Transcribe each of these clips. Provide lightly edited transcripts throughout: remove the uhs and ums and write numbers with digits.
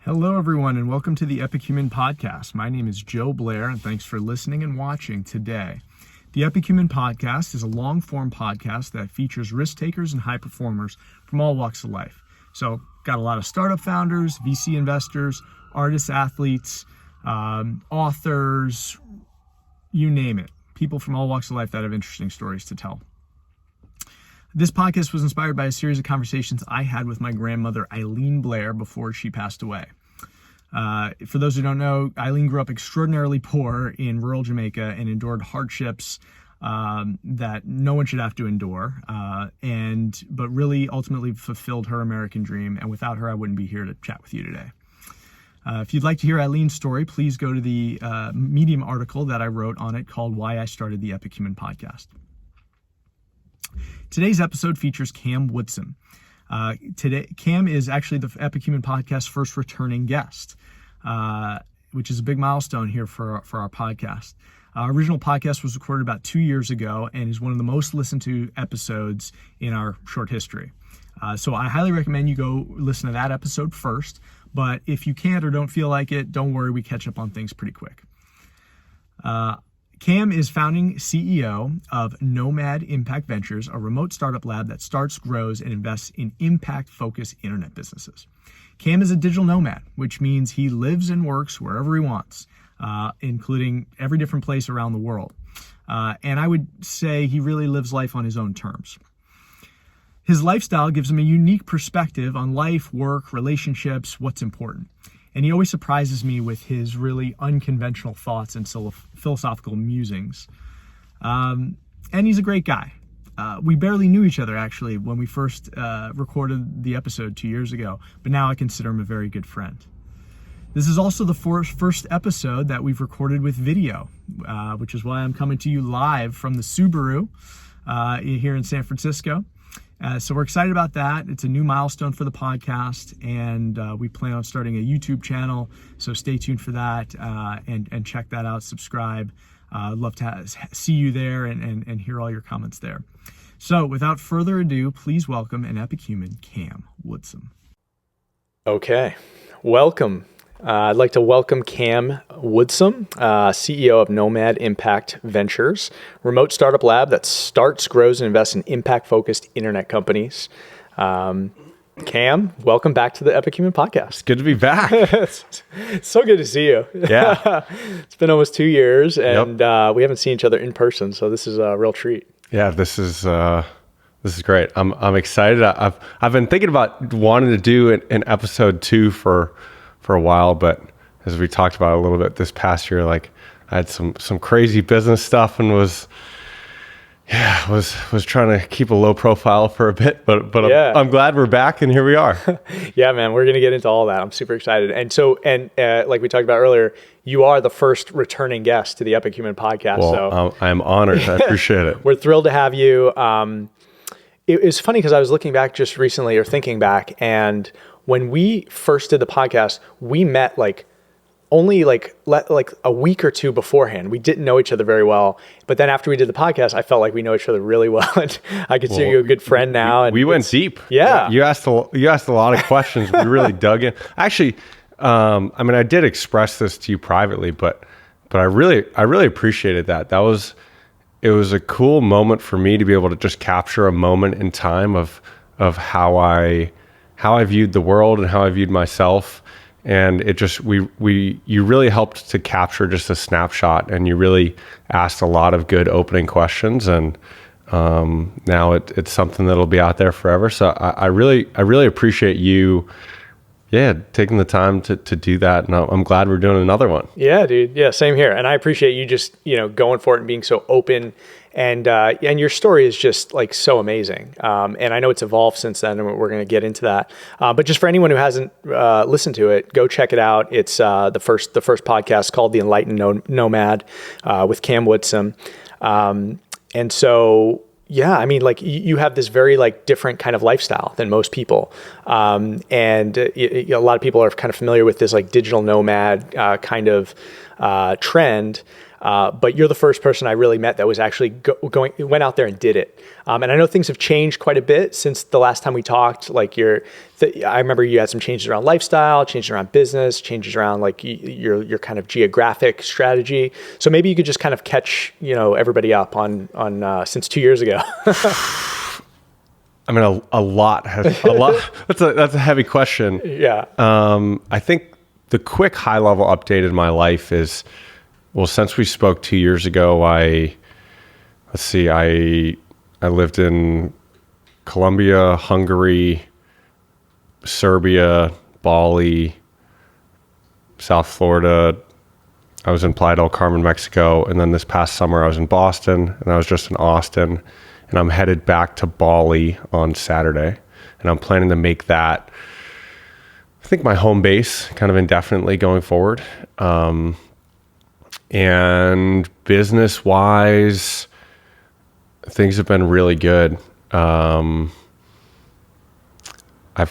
Hello, everyone, and welcome to the Epic Human Podcast. My name is Joe Blair, and thanks for listening and watching today. The Epic Human Podcast is a long-form podcast that features risk takers and high performers from all walks of life. So, got a lot of startup founders, VC investors, artists, athletes, authors, you name it. People from all walks of life that have interesting stories to tell. This podcast was inspired by a series of conversations I had with my grandmother, Eileen Blair, before she passed away. For those who don't know, Eileen grew up extraordinarily poor in rural Jamaica and endured hardships that no one should have to endure, but really ultimately fulfilled her American dream. And without her, I wouldn't be here to chat with you today. If you'd like to hear Eileen's story, please go to the Medium article that I wrote on it called Why I Started the Epic Human Podcast. Today's episode features Cam Woodsum. Cam is actually the Epic Human Podcast's first returning guest, which is a big milestone here for our podcast. Our original podcast was recorded about 2 years ago and is one of the most listened to episodes in our short history. So I highly recommend you go listen to that episode first, but if you can't or don't feel like it, don't worry, we catch up on things pretty quick. Cam is founding CEO of Nomad Impact Ventures, a remote startup lab that starts, grows, and invests in impact-focused internet businesses. Cam is a digital nomad, which means he lives and works wherever he wants, including every different place around the world. And I would say he really lives life on his own terms. His lifestyle gives him a unique perspective on life, work, relationships, what's important. And he always surprises me with his really unconventional thoughts and philosophical musings. And he's a great guy. We barely knew each other, actually, when we first recorded the episode 2 years ago, but now I consider him a very good friend. This is also the first episode that we've recorded with video, which is why I'm coming to you live from the Subaru here in San Francisco. So we're excited about that. It's a new milestone for the podcast, and we plan on starting a YouTube channel. So stay tuned for that and check that out. Subscribe. I'd love to see you there and hear all your comments there. So without further ado, please welcome an Epic Human, Cam Woodsum. Okay, welcome. I'd like to welcome Cam Woodsum, CEO of Nomad Impact Ventures, remote startup lab that starts, grows, and invests in impact-focused internet companies. Cam, welcome back to the Epic Human Podcast. Good to be back. It's so good to see you. Yeah. It's been almost 2 years, and we haven't seen each other in person, so this is a real treat. Yeah, this is great. I'm excited. I've been thinking about wanting to do an episode 2 for a while, but as we talked about a little bit this past year, like I had some crazy business stuff and was trying to keep a low profile for a bit, but yeah. I'm glad we're back and here we are. Yeah, man, we're going to get into all that. I'm super excited. And so, like we talked about earlier, you are the first returning guest to the Epic Human Podcast. Well, I'm honored. I appreciate it. We're thrilled to have you. It was funny because I was looking back just recently or thinking back, and when we first did the podcast, we met only a week or two beforehand. We didn't know each other very well. But then after we did the podcast, I felt like we know each other really well. And I consider you a good friend now. And we went deep. Yeah. You asked a lot of questions. We really dug in. Actually, I did express this to you privately, but I really appreciated that. It was a cool moment for me to be able to just capture a moment in time of how I viewed the world and how I viewed myself. And it just, you really helped to capture just a snapshot, and you really asked a lot of good opening questions. And now it's something that'll be out there forever. So I really appreciate you, taking the time to do that. And I'm glad we're doing another one. Yeah, dude. Yeah, same here. And I appreciate you just, going for it and being so open. And your story is just so amazing. And I know it's evolved since then, and we're going to get into that. But just for anyone who hasn't listened to it, go check it out. It's the first podcast called The Enlightened Nomad with Cam Woodsum. And so, yeah, you have this very different kind of lifestyle than most people. And a lot of people are kind of familiar with this digital nomad kind of trend. But you're the first person I really met that was actually went out there and did it. And I know things have changed quite a bit since the last time we talked. Like I remember you had some changes around lifestyle, changes around business, changes around like your kind of geographic strategy. So maybe you could just kind of catch, everybody up on since 2 years ago. I mean, a lot. That's a heavy question. Yeah. I think the quick high level update in my life is, well, since we spoke 2 years ago, I lived in Colombia, Hungary, Serbia, Bali, South Florida. I was in Playa del Carmen, Mexico. And then this past summer I was in Boston, and I was just in Austin, and I'm headed back to Bali on Saturday. And I'm planning to make that, I think, my home base kind of indefinitely going forward. And business wise, things have been really good. I've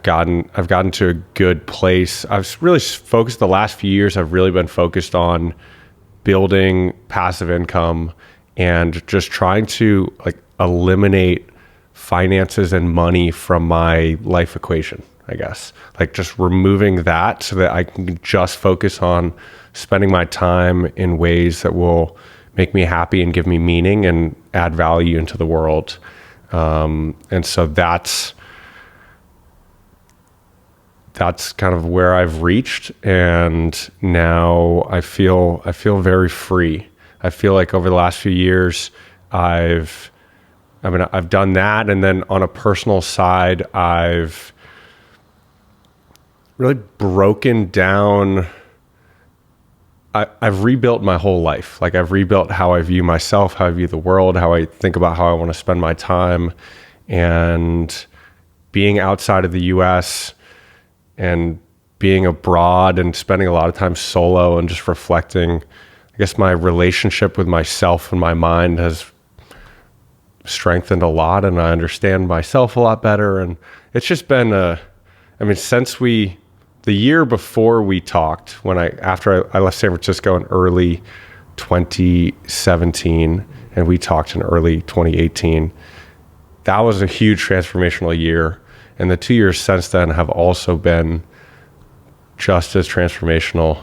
gotten to a good place. I've really focused the last few years. I've really been focused on building passive income and just trying to eliminate finances and money from my life equation, I guess. Like just removing that so that I can just focus on spending my time in ways that will make me happy and give me meaning and add value into the world. And so that's kind of where I've reached. And now I feel very free. I feel like over the last few years, I've done that. And then on a personal side, I've really broken down. I've rebuilt my whole life. Like I've rebuilt how I view myself, how I view the world, how I think about how I want to spend my time. And being outside of the US and being abroad and spending a lot of time solo and just reflecting, I guess my relationship with myself and my mind has strengthened a lot, and I understand myself a lot better. And it's just been since the year before we talked, after I left San Francisco in early 2017 and we talked in early 2018, that was a huge transformational year. And the 2 years since then have also been just as transformational.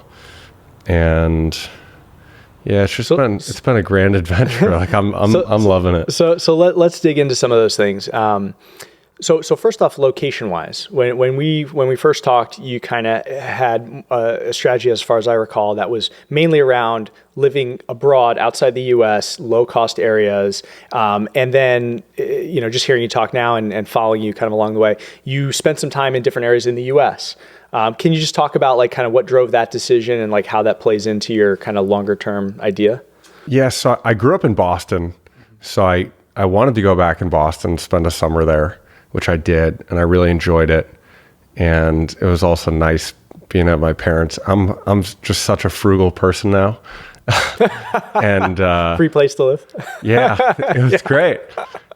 And yeah, it's been a grand adventure. Like I'm loving it. So let's dig into some of those things. So first off, location wise, when we first talked, you kind of had a strategy, as far as I recall, that was mainly around living abroad outside the US, low cost areas. And then, just hearing you talk now and following you kind of along the way, you spent some time in different areas in the US. Can you just talk about kind of what drove that decision and how that plays into your kind of longer term idea? Yeah. So I grew up in Boston. So I wanted to go back in Boston, spend a summer there, which I did, and I really enjoyed it. And it was also nice being at my parents'. I'm just such a frugal person now. And free place to live. Yeah, it was great.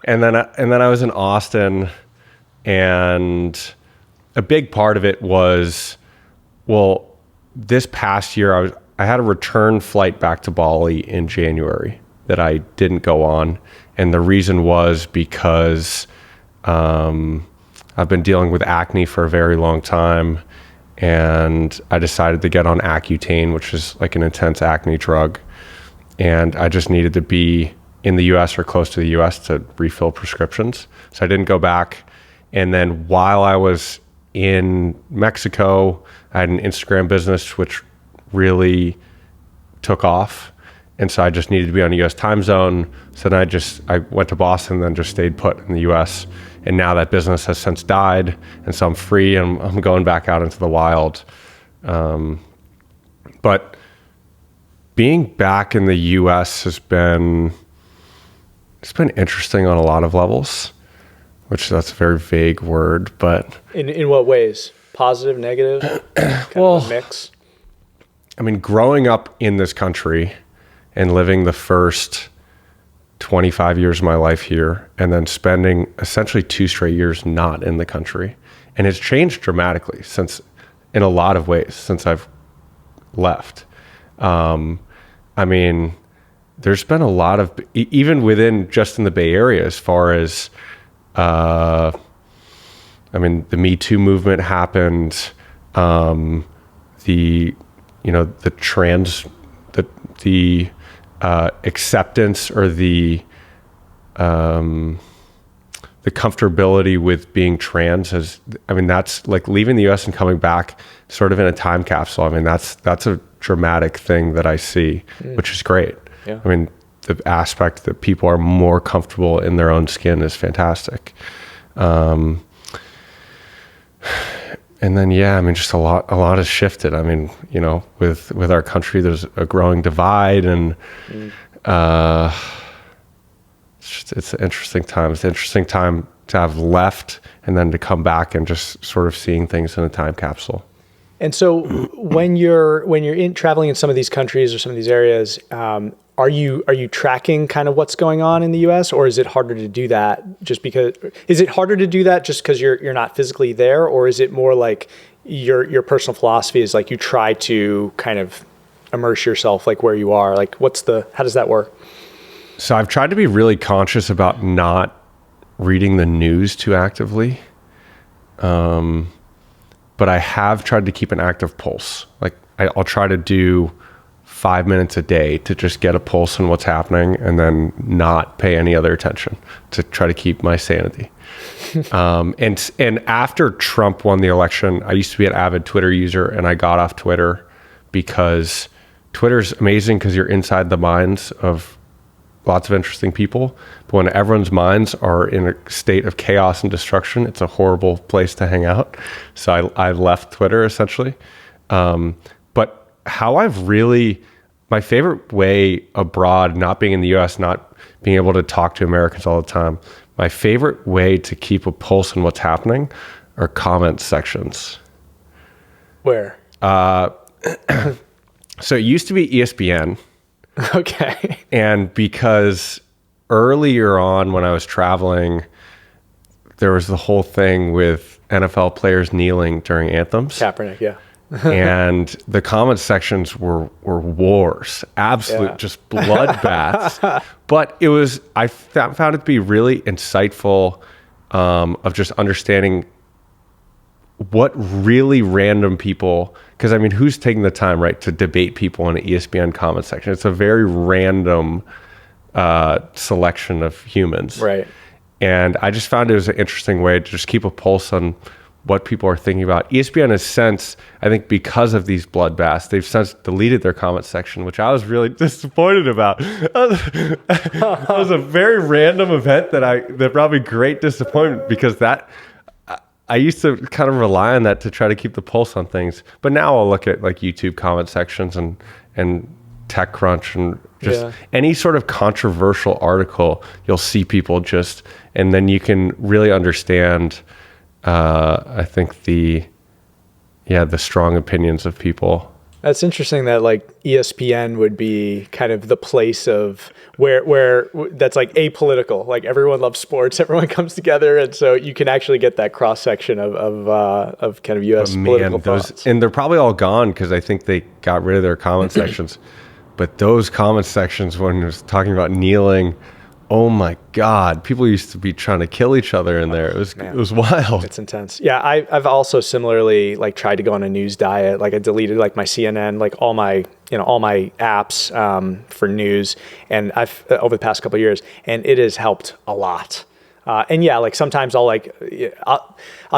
And then I was in Austin, and a big part of it was, well, this past year I had a return flight back to Bali in January that I didn't go on, and the reason was because I've been dealing with acne for a very long time, and I decided to get on Accutane, which is like an intense acne drug. And I just needed to be in the US or close to the US to refill prescriptions. So I didn't go back. And then while I was in Mexico, I had an Instagram business which really took off. And so I just needed to be on a US time zone. So then I went to Boston and then just stayed put in the US. And now that business has since died. And so I'm free and I'm going back out into the wild. But being back in the US it's been interesting on a lot of levels, which that's a very vague word, but. In what ways? Positive, negative? Well, mix? I mean, growing up in this country and living the first 25 years of my life here, and then spending essentially 2 straight years not in the country. And it's changed dramatically in a lot of ways since I've left. I mean, there's been a lot of, even within just in the Bay Area, as far as, I mean, the Me Too movement happened, the acceptance or the comfortability with being trans that's like leaving the US and coming back sort of in a time capsule. I mean, that's a dramatic thing that I see, which is great. Yeah. I mean, the aspect that people are more comfortable in their own skin is fantastic. And then, just a lot has shifted. I mean, with our country, there's a growing divide, and it's an interesting time. It's an interesting time to have left and then to come back and just sort of seeing things in a time capsule. And so when you're traveling in some of these countries or some of these areas, are you tracking kind of what's going on in the US, or is it harder to do that just because you're not physically there, or is it more like your personal philosophy is like you try to kind of immerse yourself like where you are? Like how does that work? So I've tried to be really conscious about not reading the news too actively. But I have tried to keep an active pulse. Like I'll try to do 5 minutes a day to just get a pulse on what's happening and then not pay any other attention to try to keep my sanity. And after Trump won the election, I used to be an avid Twitter user, and I got off Twitter because Twitter's amazing because you're inside the minds of lots of interesting people. But when everyone's minds are in a state of chaos and destruction, it's a horrible place to hang out. So I left Twitter essentially. But my favorite way abroad, not being in the US, not being able to talk to Americans all the time, my favorite way to keep a pulse on what's happening are comment sections. Where? So it used to be ESPN. Okay. And because earlier on when I was traveling, there was the whole thing with NFL players kneeling during anthems. Kaepernick, yeah. And the comment sections were wars, absolute just bloodbaths. But I found it to be really insightful of just understanding what really random people, because I mean, who's taking the time, right, to debate people in an ESPN comment section? It's a very random selection of humans. Right. And I just found it was an interesting way to just keep a pulse on what people are thinking about. ESPN has since, I think because of these bloodbaths, they've since deleted their comment section, which I was really disappointed about. That was a very random event that brought me great disappointment, because I used to kind of rely on that to try to keep the pulse on things. But now I'll look at like YouTube comment sections and TechCrunch and just any sort of controversial article, you'll see people and then you can really understand, I think the strong opinions of people. That's interesting that like ESPN would be kind of the place of where that's like apolitical. Like everyone loves sports, everyone comes together, and so you can actually get that cross section of kind of U.S. political thoughts. And they're probably all gone because I think they got rid of their comment sections. But those comment sections, when it was talking about kneeling, oh my God, people used to be trying to kill each other in there. It was wild. It's intense. Yeah, I've also similarly like tried to go on a news diet. Like I deleted like my CNN, like all my apps for news, and I've over the past couple of years, and it has helped a lot. And yeah, like sometimes I'll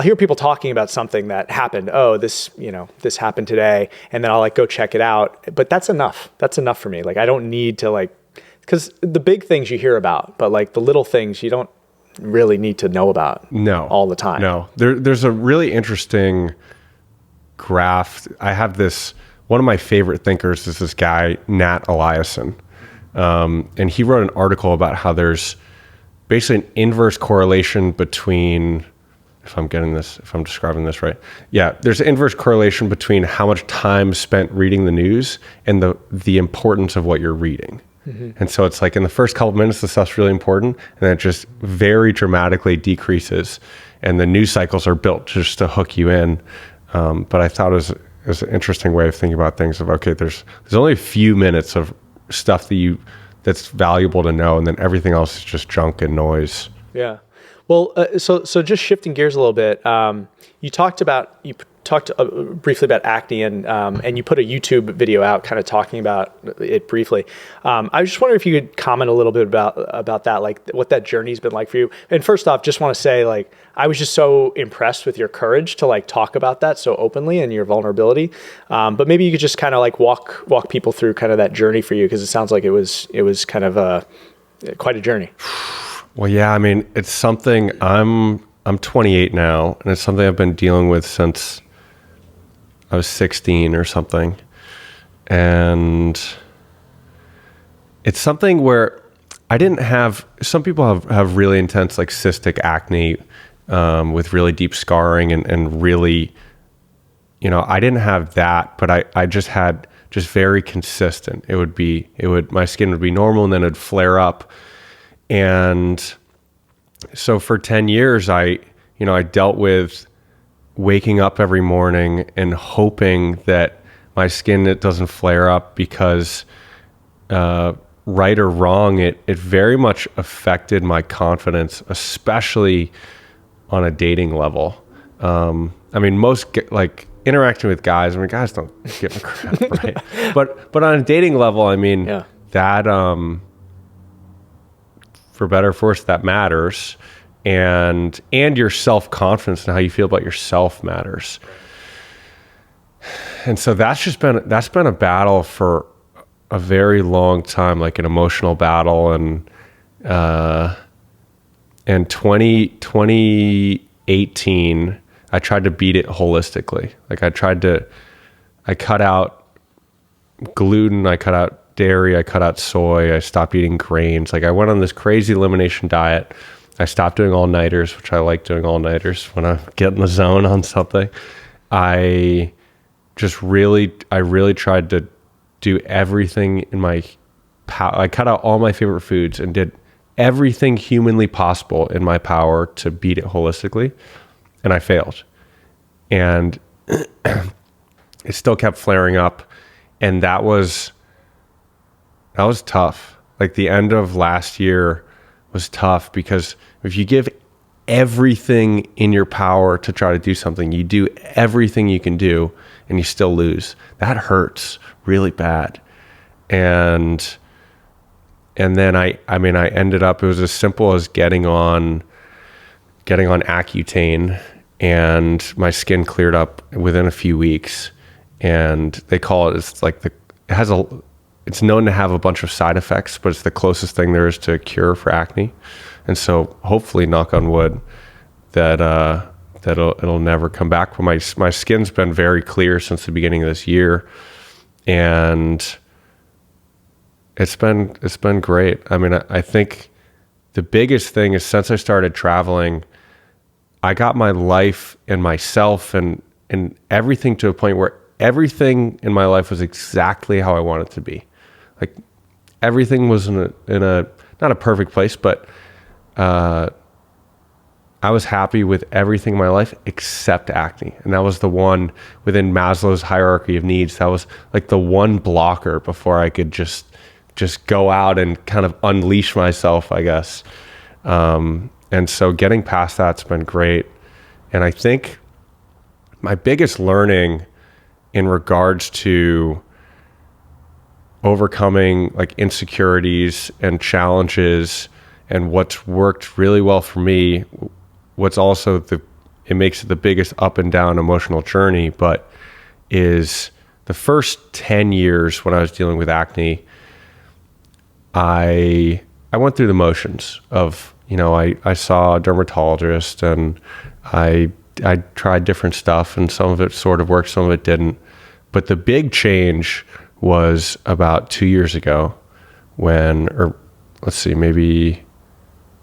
hear people talking about something that happened. Oh, this happened today, and then I'll like go check it out. But that's enough. That's enough for me. Like I don't need to like. Because the big things you hear about, but like the little things you don't really need to know about all the time. No, there's a really interesting graph. I have one of my favorite thinkers is this guy, Nat Eliason. And he wrote an article about how there's basically an inverse correlation between, if I'm describing this right. Yeah, there's an inverse correlation between how much time spent reading the news and the importance of what you're reading. Mm-hmm. And so it's like in the first couple of minutes, the stuff's really important, and then it just very dramatically decreases. And the news cycles are built just to hook you in. But I thought it was an interesting way of thinking about things. Okay, there's only a few minutes of stuff that's valuable to know, and then everything else is just junk and noise. Yeah. Well, so just shifting gears a little bit, you talked briefly about acne, and you put a YouTube video out kind of talking about it briefly. I was just wondering if you could comment a little bit about that, like what that journey's been like for you. And first off, just want to say, like, I was just so impressed with your courage to like talk about that so openly and your vulnerability. But maybe you could just kind of like walk people through kind of that journey for you, because it sounds like it was kind of quite a journey. Well, yeah, I mean, it's something I'm 28 now, and it's something I've been dealing with since I was 16 or something. And it's something where I didn't have, some people have really intense like cystic acne with really deep scarring and really, I didn't have that, but I just had just very consistent. My skin would be normal and then it'd flare up. And so for 10 years, I dealt with waking up every morning and hoping that my skin, it doesn't flare up, because right or wrong, it very much affected my confidence, especially on a dating level. I mean, like interacting with guys, guys don't give a crap, right? But on a dating level, I mean, yeah. That, for better or for worse, that matters. And your self-confidence and how you feel about yourself matters. And so that's been a battle for a very long time, like an emotional battle. And 2018, I tried to beat it holistically. Like I cut out gluten, I cut out dairy, I cut out soy, I stopped eating grains. Like I went on this crazy elimination diet. I stopped doing all-nighters, which I like doing all-nighters when I get in the zone on something. I really tried to do everything in my power. I cut out all my favorite foods and did everything humanly possible in my power to beat it holistically. And I failed. And it still kept flaring up. And that was tough. Like the end of last year was tough, because if you give everything in your power to try to do something, you do everything you can do and you still lose. That hurts really bad. And then I ended up, it was as simple as getting on Accutane, and my skin cleared up within a few weeks. And they call it, it's known to have a bunch of side effects, but it's the closest thing there is to a cure for acne. And so hopefully, knock on wood, that it'll never come back. But my skin's been very clear since the beginning of this year, and it's been great. I mean, I think the biggest thing is, since I started traveling, I got my life and myself and everything to a point where everything in my life was exactly how I wanted it to be. Like everything was in a not a perfect place, but I was happy with everything in my life except acne. And that was the one within Maslow's hierarchy of needs. That was like the one blocker before I could just go out and kind of unleash myself, I guess. And so getting past that's been great. And I think my biggest learning in regards to overcoming like insecurities and challenges, and what's worked really well for me, what's also it makes it the biggest up and down emotional journey, but is the first 10 years when I was dealing with acne, I went through the motions of, I saw a dermatologist, and I tried different stuff, and some of it sort of worked, some of it didn't. But the big change was about 2 years ago or let's see, maybe,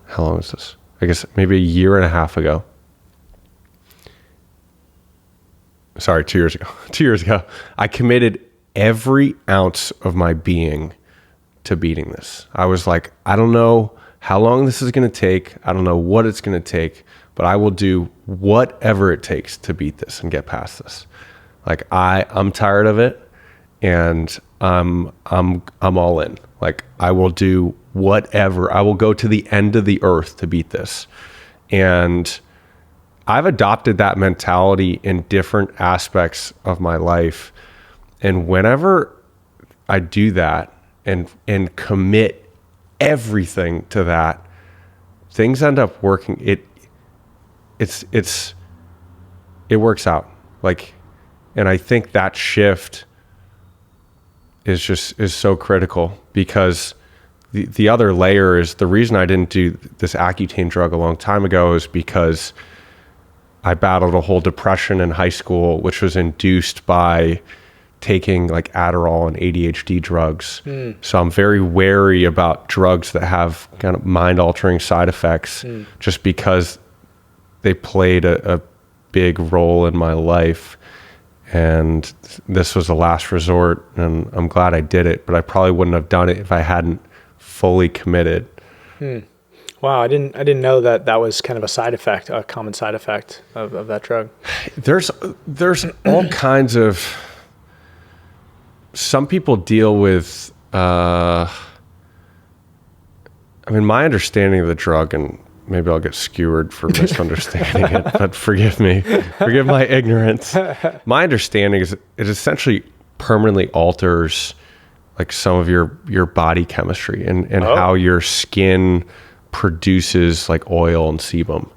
how long is this? I guess maybe a year and a half ago. Sorry, 2 years ago. 2 years ago, I committed every ounce of my being to beating this. I was like, I don't know how long this is going to take. I don't know what it's going to take, but I will do whatever it takes to beat this and get past this. Like I'm tired of it, and I'm all in. Like, I will do whatever. I will go to the end of the earth to beat this. And I've adopted that mentality in different aspects of my life. And whenever I do that and commit everything to that, things end up working. It works out. Like, and I think that shift is so critical, because the other layer is, the reason I didn't do this Accutane drug a long time ago is because I battled a whole depression in high school, which was induced by taking like Adderall and ADHD drugs. So I'm very wary about drugs that have kind of mind-altering side effects, just because they played a big role in my life. And this was the last resort, and I'm glad I did it, but I probably wouldn't have done it if I hadn't fully committed. Wow, I didn't know that was kind of a side effect, a common side effect of that drug. There's all kinds of, some people deal with, I mean, my understanding of the drug, and maybe I'll get skewered for misunderstanding it, but forgive me, forgive my ignorance. My understanding is it essentially permanently alters like some of your body chemistry and how your skin produces like oil and sebum,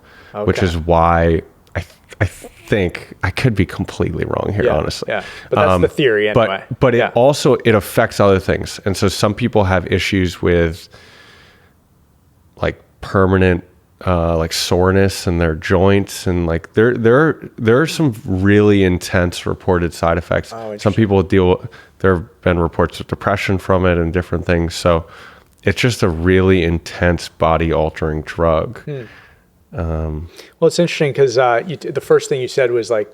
which is why I think, I could be completely wrong here, honestly. Yeah, but that's the theory anyway. But it also, it affects other things. And so some people have issues with like permanent like soreness in their joints, and like there are some really intense reported side effects. Some people there have been reports of depression from it and different things. So it's just a really intense body altering drug. Well, it's interesting because the first thing you said was like,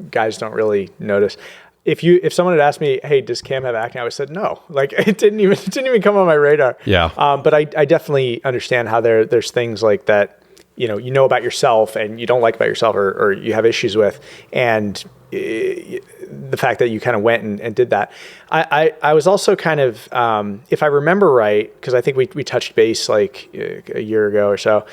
guys don't really notice. If someone had asked me, hey, does Cam have acne? I would have said no. Like it didn't even come on my radar. Yeah. But I definitely understand how there's things like that, you know about yourself and you don't like about yourself, or you have issues with, and the fact that you kind of went and did that. I was also kind of, if I remember right, because I think we touched base like a year ago or so,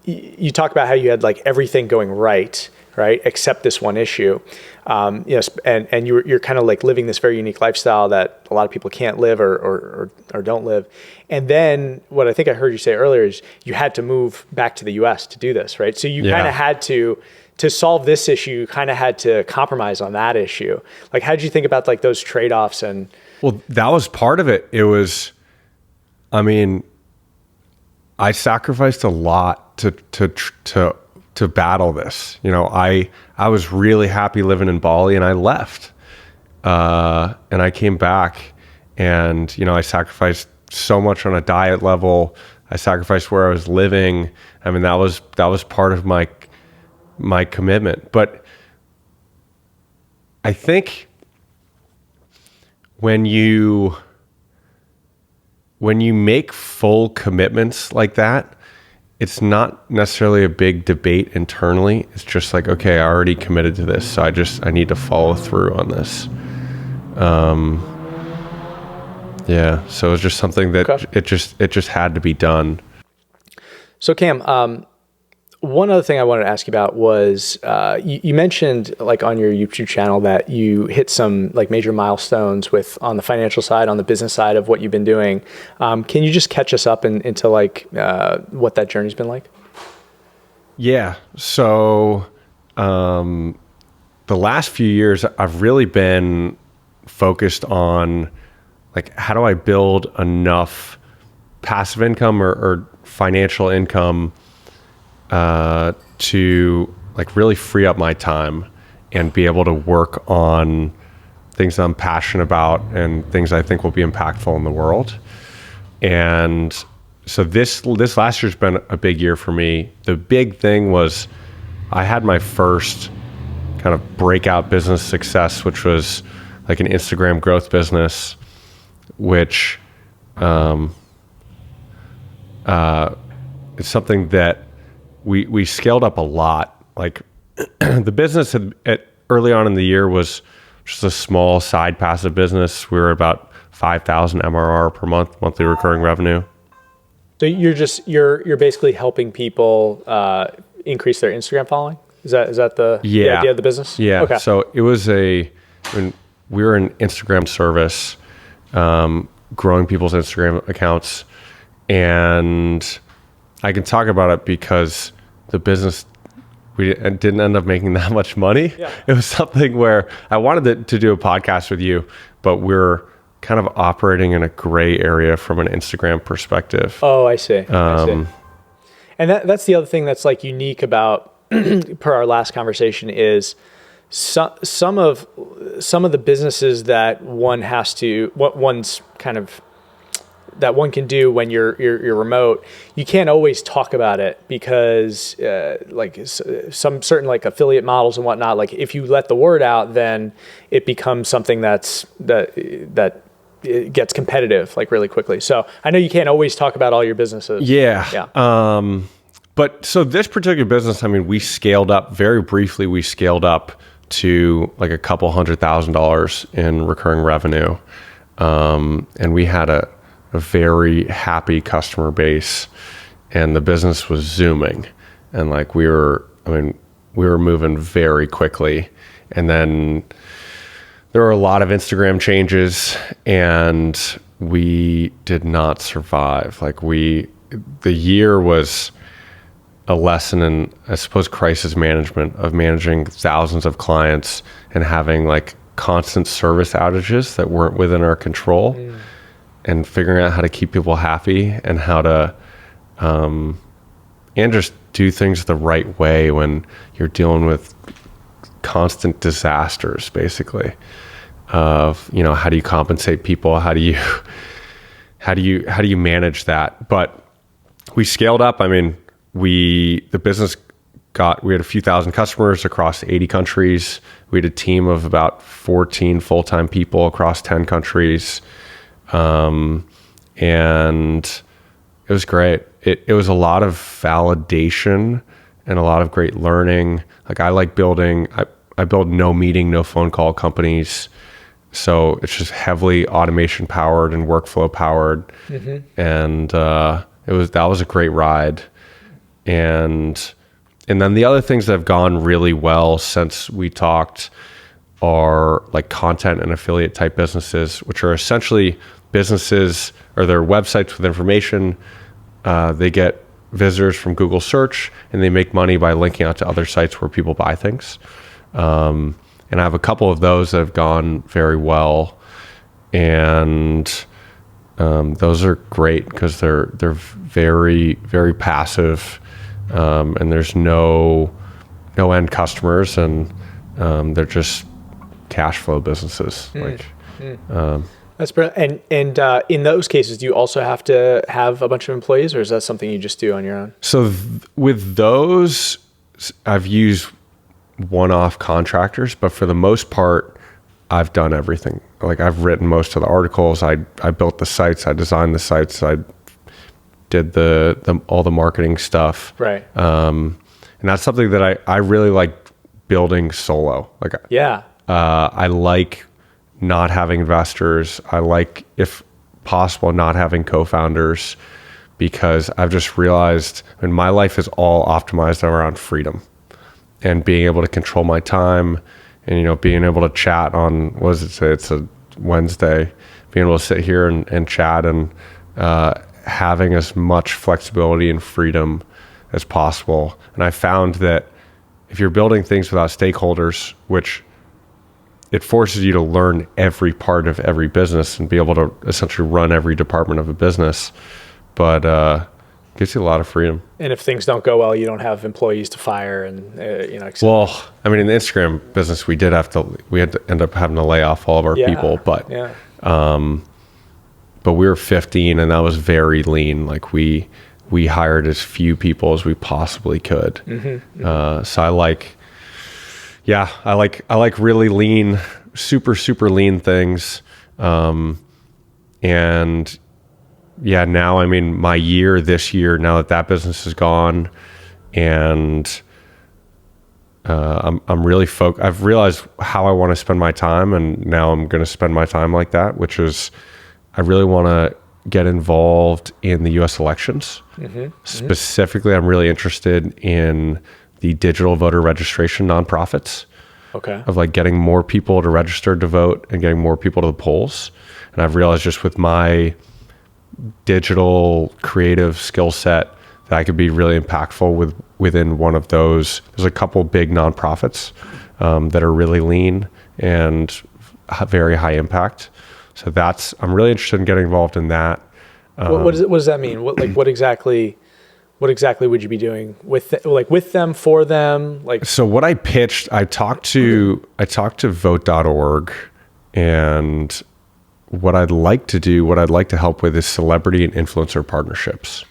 you talked about how you had like everything going right, except this one issue. Yes, and you're kind of like living this very unique lifestyle that a lot of people can't live or don't live. And then what I think I heard you say earlier is you had to move back to the US to do this, right? So you kind of had to solve this issue, you kind of had to compromise on that issue. Like, how did you think about like those trade-offs? And well, that was part of it. It was, I mean, I sacrificed a lot to battle this. I was really happy living in Bali, and I left, and I came back, and I sacrificed so much on a diet level. I sacrificed where I was living. I mean, that was part of my commitment. But I think when you make full commitments like that, it's not necessarily a big debate internally. It's just like, okay, I already committed to this, so I need to follow through on this. So it was just something that it just had to be done. So Cam, one other thing I wanted to ask you about was you mentioned like on your YouTube channel that you hit some like major milestones on the financial side, on the business side of what you've been doing. Can you just catch us up into like what that journey's been like? Yeah. So the last few years, I've really been focused on like, how do I build enough passive income or financial income to like really free up my time and be able to work on things that I'm passionate about and things I think will be impactful in the world. And so this last year's been a big year for me. The big thing was I had my first kind of breakout business success, which was like an Instagram growth business, which it's something that we scaled up a lot. Like the business early on in the year was which is a small side passive business. We were about 5,000 MRR per month, monthly recurring revenue. So you're basically helping people increase their Instagram following? Is that the idea of the business? Yeah. Okay. So it was we were an Instagram service, growing people's Instagram accounts, and I can talk about it because the business, we didn't end up making that much money. Yeah. It was something where I wanted to do a podcast with you, but we're kind of operating in a gray area from an Instagram perspective. Oh, I see. I see. And that's the other thing that's like unique about per our last conversation is some of the businesses that one can do when you're remote, you can't always talk about it because like some certain like affiliate models and whatnot, like if you let the word out, then it becomes something that it gets competitive like really quickly. So I know you can't always talk about all your businesses. Yeah. But so this particular business, I mean, we scaled up very briefly. We scaled up to like a couple $100,000 in recurring revenue. And we had a very happy customer base, and the business was zooming, and like we were moving very quickly. And then there were a lot of Instagram changes, and we did not survive. Like the year was a lesson in, I suppose, crisis management, of managing thousands of clients and having like constant service outages that weren't within our control, and figuring out how to keep people happy and how to, and just do things the right way when you're dealing with constant disasters, basically, of, how do you compensate people? How do you manage that? But we scaled up. I mean, we had a few thousand customers across 80 countries. We had a team of about 14 full-time people across 10 countries. And it was great. It was a lot of validation and a lot of great learning. Like I build no meeting, no phone call companies. So it's just heavily automation powered and workflow powered. And, that was a great ride. And then the other things that have gone really well since we talked are like content and affiliate type businesses, which are essentially businesses or their websites with information. They get visitors from Google search, and they make money by linking out to other sites where people buy things. And I have a couple of those that have gone very well. And those are great because they're very, very passive. And there's no end customers, and they're just cash flow businesses. That's brilliant. And in those cases, do you also have to have a bunch of employees, or is that something you just do on your own? So with those, I've used one-off contractors, but for the most part, I've done everything. Like I've written most of the articles. I built the sites. I designed the sites. I did all the marketing stuff. Right. And that's something that I really like building solo. Like, I like not having investors. I like, if possible, not having co-founders, because I've just realized, my life is all optimized around freedom and being able to control my time, and, being able to chat on, what does it say? It's a Wednesday, being able to sit here and chat, and, having as much flexibility and freedom as possible. And I found that if you're building things without stakeholders, which it forces you to learn every part of every business and be able to essentially run every department of a business, but gives you a lot of freedom. And if things don't go well, you don't have employees to fire, and Well, in the Instagram business, we had to end up having to lay off all of our people, but but we were 15, and that was very lean. Like we hired as few people as we possibly could. So I like really lean, super, super lean things. And now, my year this year, now that business is gone, and I'm really I've realized how I want to spend my time, and now I'm going to spend my time like that, which is I really want to get involved in the U.S. elections. Specifically, I'm really interested in the digital voter registration nonprofits. Okay. Of like getting more people to register to vote and getting more people to the polls. And I've realized just with my digital creative skill set that I could be really impactful within one of those. There's a couple big nonprofits that are really lean and very high impact. So I'm really interested in getting involved in that. What does that mean? What exactly would you be doing with them, for them? So what I pitched, I talked to vote.org, and what I'd like to help with is celebrity and influencer partnerships,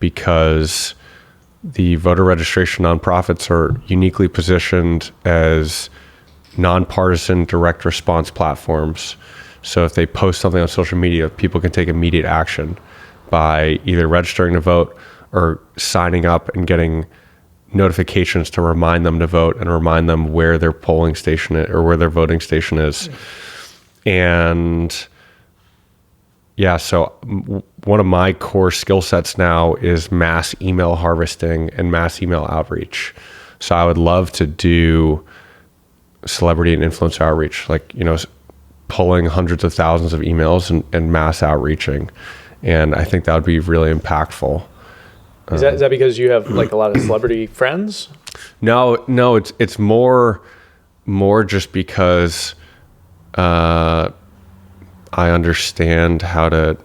because the voter registration nonprofits are uniquely positioned as nonpartisan direct response platforms. So if they post something on social media, people can take immediate action by either registering to vote or signing up and getting notifications to remind them to vote and remind them where their polling station is, or where their voting station is. And yeah, so one of my core skill sets now is mass email harvesting and mass email outreach. So I would love to do celebrity and influencer outreach, like, pulling hundreds of thousands of emails and mass outreaching. And I think that would be really impactful. Is that because you have like a lot of celebrity friends? No, it's more just because I understand how to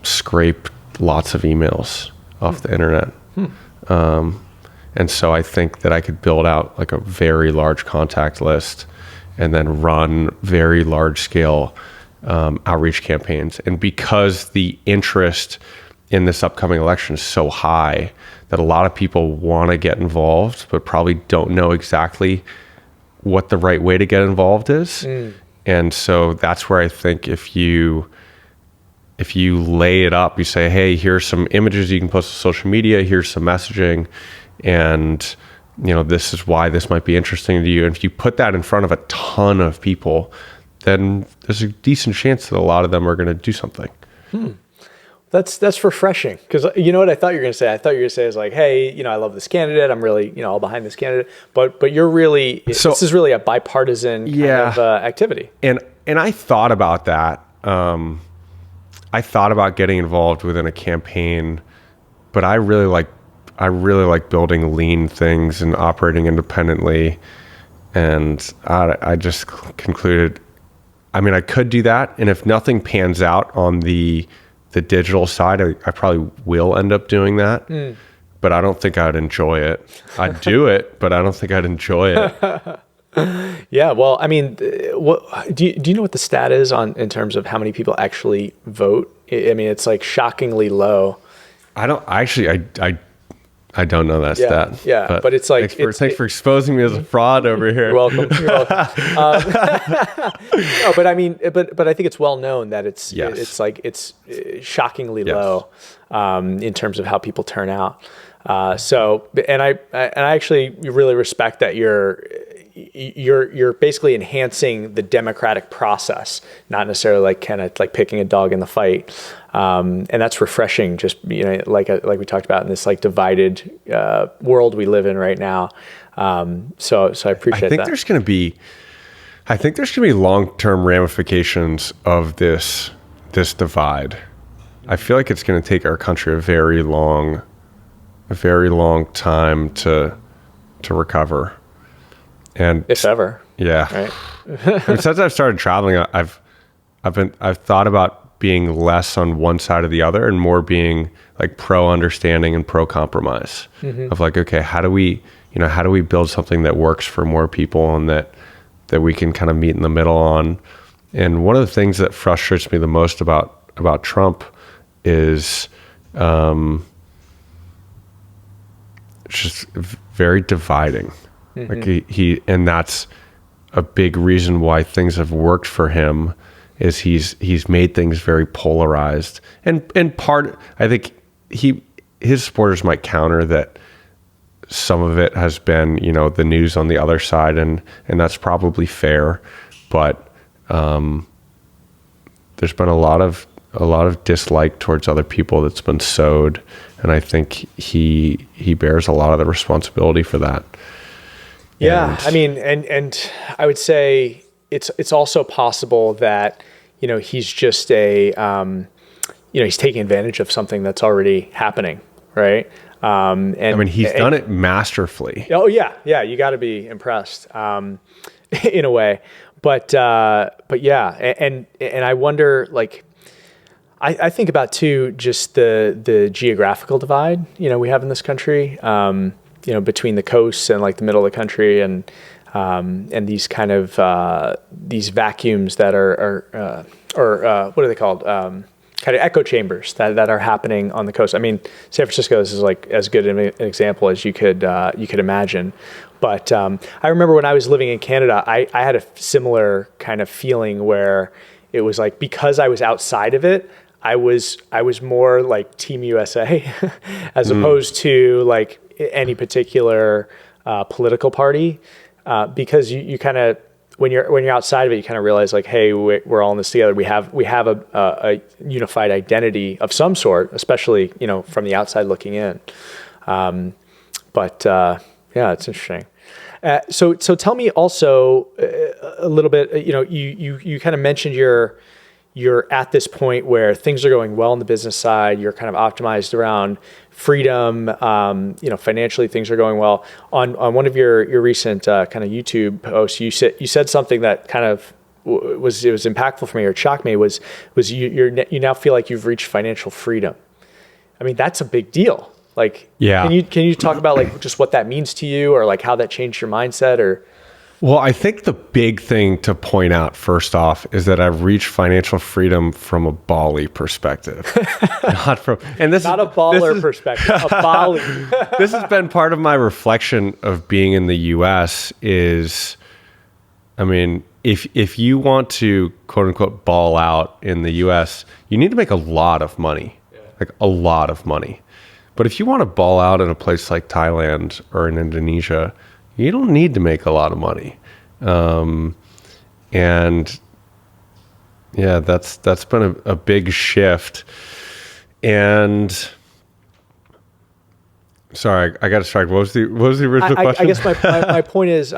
scrape lots of emails off the internet. And so I think that I could build out like a very large contact list and then run very large scale outreach campaigns. And because the interest in this upcoming election is so high that a lot of people want to get involved, but probably don't know exactly what the right way to get involved is. And so that's where I think if you lay it up, you say, hey, here's some images you can post on social media, here's some messaging, and this is why this might be interesting to you. And if you put that in front of a ton of people, then there's a decent chance that a lot of them are going to do something. That's refreshing, because you know what I thought you were going to say? I thought you were going to say is like, hey, I love this candidate. I'm really, all behind this candidate. But you're really, this is really a bipartisan kind of activity. And I thought about that. I thought about getting involved within a campaign, but I really like building lean things and operating independently. And I just concluded, I could do that. And if nothing pans out on the digital side, I probably will end up doing that. But I don't think I'd enjoy it. I'd do it, but I don't think I'd enjoy it. Yeah. Well, what do you know what the stat is in terms of how many people actually vote? It's like shockingly low. I don't know that stat. Yeah, but it's like... Thanks for exposing me as a fraud over here. You're welcome. No, but I think it's well known that it's shockingly low in terms of how people turn out. And I actually really respect that you're basically enhancing the democratic process, not necessarily like kind of like picking a dog in the fight. And that's refreshing, just, like we talked about in this like divided world we live in right now. So I appreciate that. I think there's going to be long-term ramifications of this divide. I feel like it's going to take our country a very long time to recover. And if ever. Yeah. Right. Since I've started traveling, I've thought about being less on one side or the other and more being like pro understanding and pro compromise. Of like, okay, how do we build something that works for more people and that we can kind of meet in the middle on. And one of the things that frustrates me the most about Trump is just very dividing. Like he and that's a big reason why things have worked for him, is he's made things very polarized. And part, I think his supporters might counter that some of it has been, the news on the other side, and that's probably fair, but there's been a lot of dislike towards other people that's been sowed, and I think he bears a lot of the responsibility for that. Yeah, and I would say it's also possible that he's just he's taking advantage of something that's already happening, right? And he's done it masterfully. Oh yeah, you got to be impressed in a way, but yeah, and I wonder, like, I think about too just the geographical divide we have in this country, between the coasts and like the middle of the country, and these kind of these vacuums that are what are they called? Kind of echo chambers that are happening on the coast. I mean, San Francisco is like as good an example as you could imagine. But I remember when I was living in Canada, I had a similar kind of feeling where it was like, because I was outside of it, I was more like Team USA as opposed to like any particular political party, because you kind of, when you're outside of it, you kind of realize like, hey, we're all in this together. We have a unified identity of some sort, especially from the outside looking in. But yeah, it's interesting. So tell me also a little bit. You kind of mentioned you're at this point where things are going well on the business side. You're kind of optimized around freedom. Financially things are going well. On one of your recent kind of YouTube posts, you said something that kind of was impactful for me, or shocked me, was you now feel like you've reached financial freedom. I mean, that's a big deal. Like, yeah. Can you talk about like just what that means to you, or like how that changed your mindset, or? Well, I think the big thing to point out first off is that I've reached financial freedom from a Bali perspective, not a baller perspective, a Bali. This has been part of my reflection of being in the U.S. is, if you want to quote unquote ball out in the U.S., you need to make a lot of money, like a lot of money. But if you want to ball out in a place like Thailand or in Indonesia, you don't need to make a lot of money. And yeah, that's been a big shift. And sorry, I got distracted. What was the original question? I guess my point is,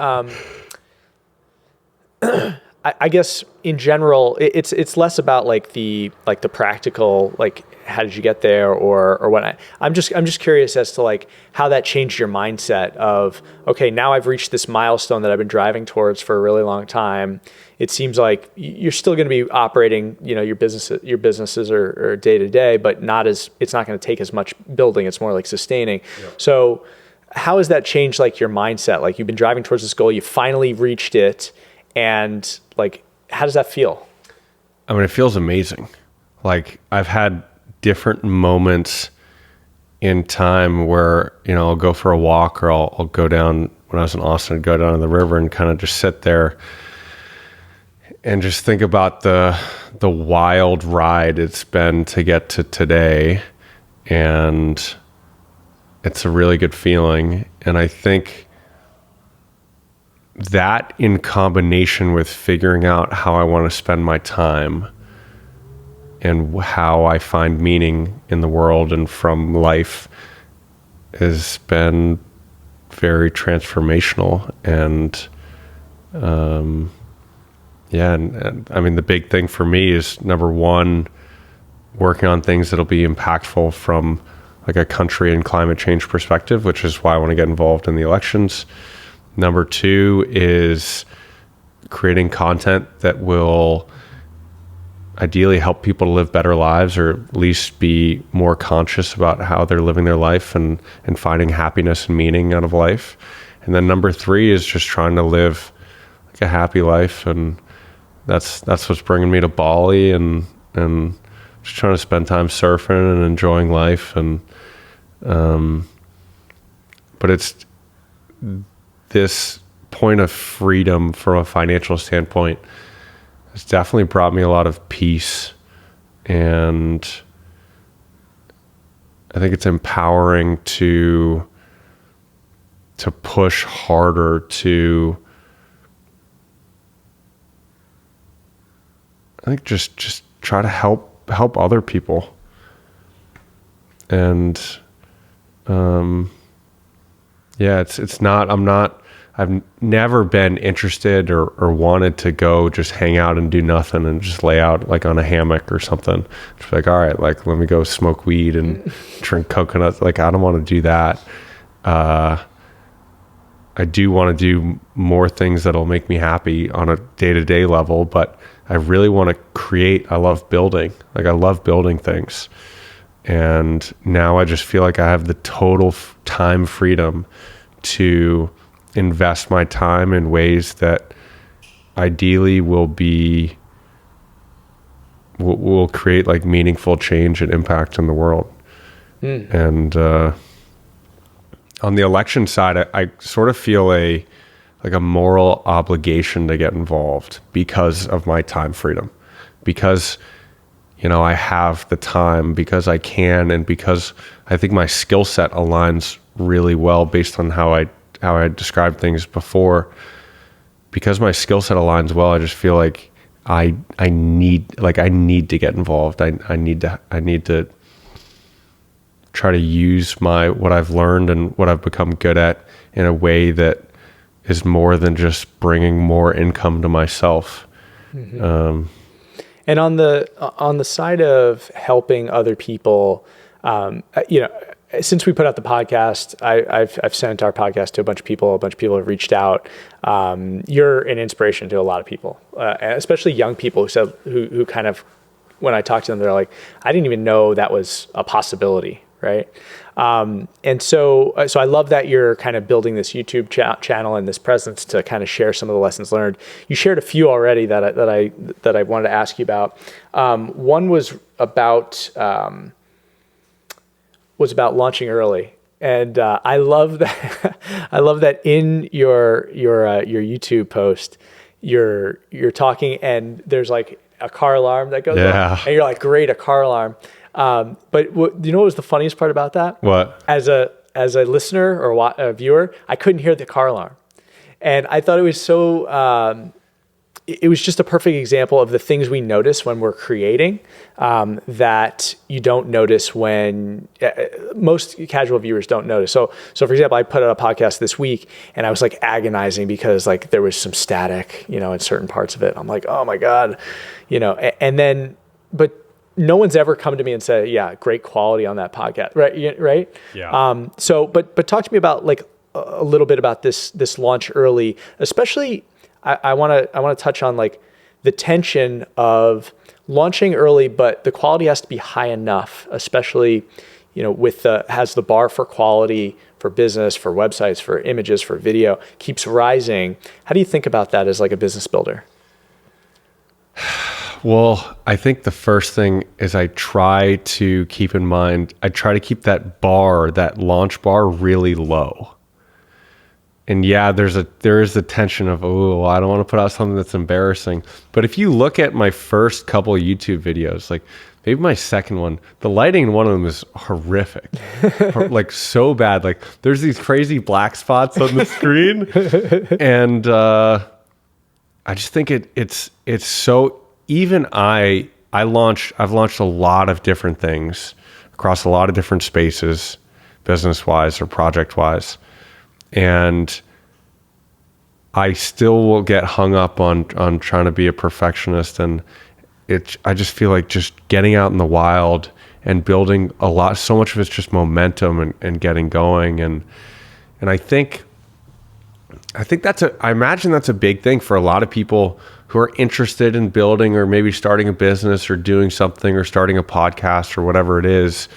I guess in general, it's less about like the practical, like how did you get there or what. I'm just curious as to like how that changed your mindset of, okay, now I've reached this milestone that I've been driving towards for a really long time. It seems like you're still going to be operating, your businesses are day to day, but it's not going to take as much building. It's more like sustaining. Yep. So how has that changed like your mindset? Like you've been driving towards this goal, you finally reached it. And like, how does that feel? It feels amazing. Like I've had different moments in time where, I'll go for a walk, or I'll go down, when I was in Austin, I'd go down to the river and kind of just sit there and just think about the wild ride it's been to get to today. And it's a really good feeling. And I think that in combination with figuring out how I want to spend my time and how I find meaning in the world and from life has been very transformational. And the big thing for me is, number one, working on things that'll be impactful from like a country and climate change perspective, which is why I want to get involved in the elections. Number two is creating content that will ideally help people to live better lives, or at least be more conscious about how they're living their life and finding happiness and meaning out of life. And then number three is just trying to live like a happy life. And that's what's bringing me to Bali, and just trying to spend time surfing and enjoying life. And, but it's this point of freedom from a financial standpoint has definitely brought me a lot of peace, and I think it's empowering to to push harder to, I think just try to help other people. And I've never been interested or wanted to go just hang out and do nothing and just lay out like on a hammock or something. Just like, all right, like let me go smoke weed and drink coconuts. Like, I don't want to do that. I do want to do more things that'll make me happy on a day-to-day level, but I really want to create. I love building. Like, I love building things. And now I just feel like I have the total time freedom to invest my time in ways that ideally will create like meaningful change and impact in the world. And on the election side, I sort of feel a moral obligation to get involved because of my time freedom, because I have the time, because I can, and because I think my skill set aligns really well based on how I described things before. Because my skill set aligns well, I just feel like I need to get involved. I need to try to use what I've learned and what I've become good at in a way that is more than just bringing more income to myself. Mm-hmm. And on the side of helping other people, since we put out the podcast, I've sent our podcast to a bunch of people. A bunch of people have reached out. You're an inspiration to a lot of people, especially young people who kind of, when I talk to them, they're like, I didn't even know that was a possibility, right? And so I love that you're kind of building this YouTube channel and this presence to kind of share some of the lessons learned. You shared a few already that I wanted to ask you about. One was about launching early, and I love that. I love that in your YouTube post, you're talking and there's like a car alarm that goes off, and you're like, great, a car alarm. But do you know what was the funniest part about that? What? As a listener or a viewer, I couldn't hear the car alarm, and I thought it was so. It was just a perfect example of the things we notice when we're creating that you don't notice when most casual viewers don't notice. So for example, I put out a podcast this week and I was like agonizing because like there was some static, in certain parts of it. I'm like, oh my God, and then, but no one's ever come to me and said, yeah, great quality on that podcast. Right. Yeah. But talk to me about like a little bit about this launch early, especially I want to touch on like the tension of launching early, but the quality has to be high enough, especially, has the bar for quality for business, for websites, for images, for video keeps rising. How do you think about that as like a business builder? Well, I think the first thing is I try to keep that launch bar really low. And yeah, there is the tension of, oh, I don't want to put out something that's embarrassing. But if you look at my first couple of YouTube videos, like maybe my second one, the lighting in one of them is horrific, like so bad. Like there's these crazy black spots on the screen, and I just think it's so. Even I've launched a lot of different things across a lot of different spaces, business-wise or project-wise. And I still will get hung up on trying to be a perfectionist. And I just feel like just getting out in the wild and building so much of it's just momentum and getting going. And I think I imagine that's a big thing for a lot of people who are interested in building or maybe starting a business or doing something or starting a podcast or whatever it is.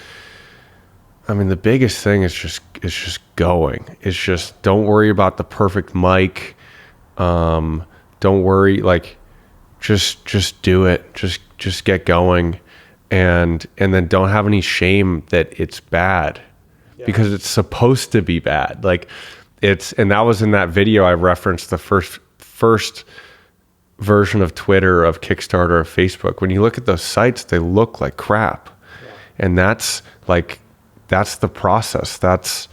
I mean, the biggest thing is just going. It's just don't worry about the perfect mic. Don't worry, like just do it. Just get going, and then don't have any shame that it's bad, because it's supposed to be bad. Like and that was in that video I referenced the first version of Twitter, of Kickstarter, of Facebook. When you look at those sites, they look like crap, and that's the process. That's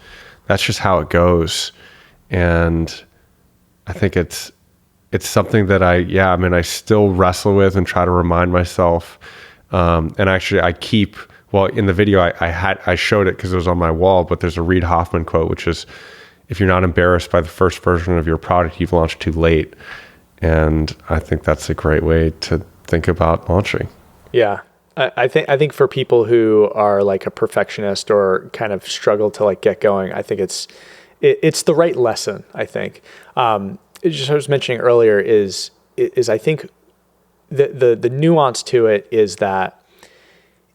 just how it goes. And I think it's something that I still wrestle with and try to remind myself. And actually in the video I showed it because it was on my wall, but there's a Reid Hoffman quote, which is, if you're not embarrassed by the first version of your product, you've launched too late. And I think that's a great way to think about launching. Yeah. I think for people who are like a perfectionist or kind of struggle to like get going, I think it's the right lesson, I think. Just I was mentioning earlier is I think the nuance to it is that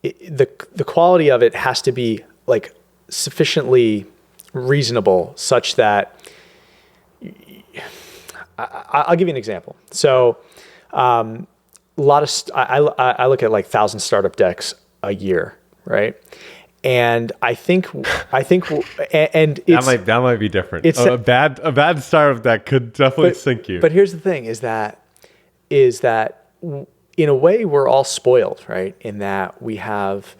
the quality of it has to be like sufficiently reasonable such that I'll give you an example. So I look at like 1,000 startup decks a year, right? And I think, and it's, that might be different. A bad startup deck could definitely sink you. But here's the thing: is that in a way we're all spoiled, right? In that we have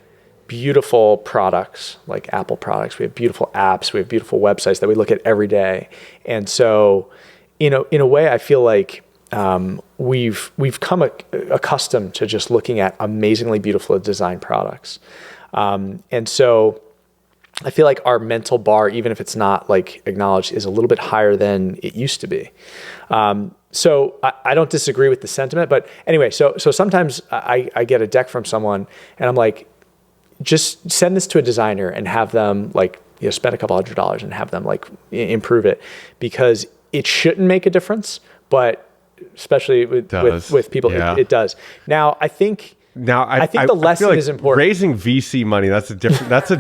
beautiful products like Apple products, we have beautiful apps, we have beautiful websites that we look at every day, and so in a way, I feel like we've come accustomed to just looking at amazingly beautiful designed products. And so I feel like our mental bar, even if it's not like acknowledged, is a little bit higher than it used to be. So I don't disagree with the sentiment, but anyway, so sometimes I get a deck from someone and I'm like, just send this to a designer and have them like, spend a couple $100 and have them like improve it, because it shouldn't make a difference, but especially with people, it does. Now, I think the lesson is important. Raising VC money, that's a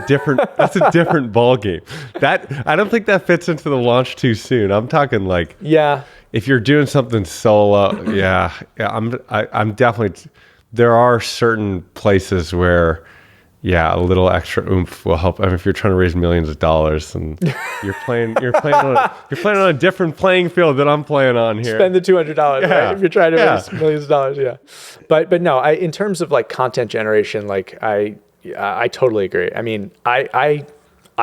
different ball game. That I don't think that fits into the launch too soon. I'm talking like, if you're doing something solo, I'm definitely, there are certain places where a little extra oomph will help. I mean, if you're trying to raise millions of dollars and you're playing on a different playing field that I'm playing on here. Spend the $200, right? If you're trying to raise millions of dollars, But no, in terms of like content generation, like I totally agree. I mean, I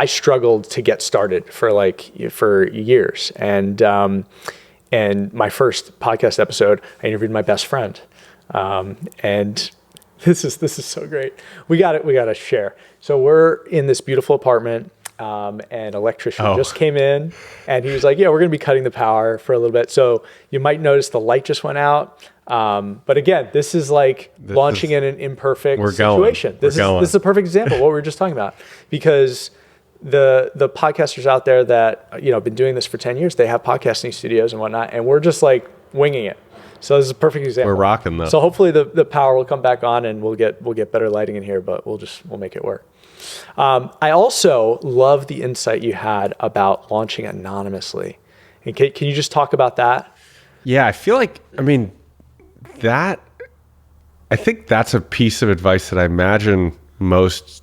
struggled to get started for years, and my first podcast episode, I interviewed my best friend, and this is so great. We got to share. So we're in this beautiful apartment, and an electrician just came in, and he was like, "Yeah, we're going to be cutting the power for a little bit. So you might notice the light just went out." But again, this is like launching in an imperfect situation. This is a perfect example of what we were just talking about, because the podcasters out there that have been doing this for 10 years, they have podcasting studios and whatnot, and we're just like winging it. So this is a perfect example. We're rocking though. So hopefully the power will come back on and we'll get better lighting in here, but we'll make it work. I also love the insight you had about launching anonymously. And can you just talk about that? Yeah, I feel like, I think that's a piece of advice that I imagine it's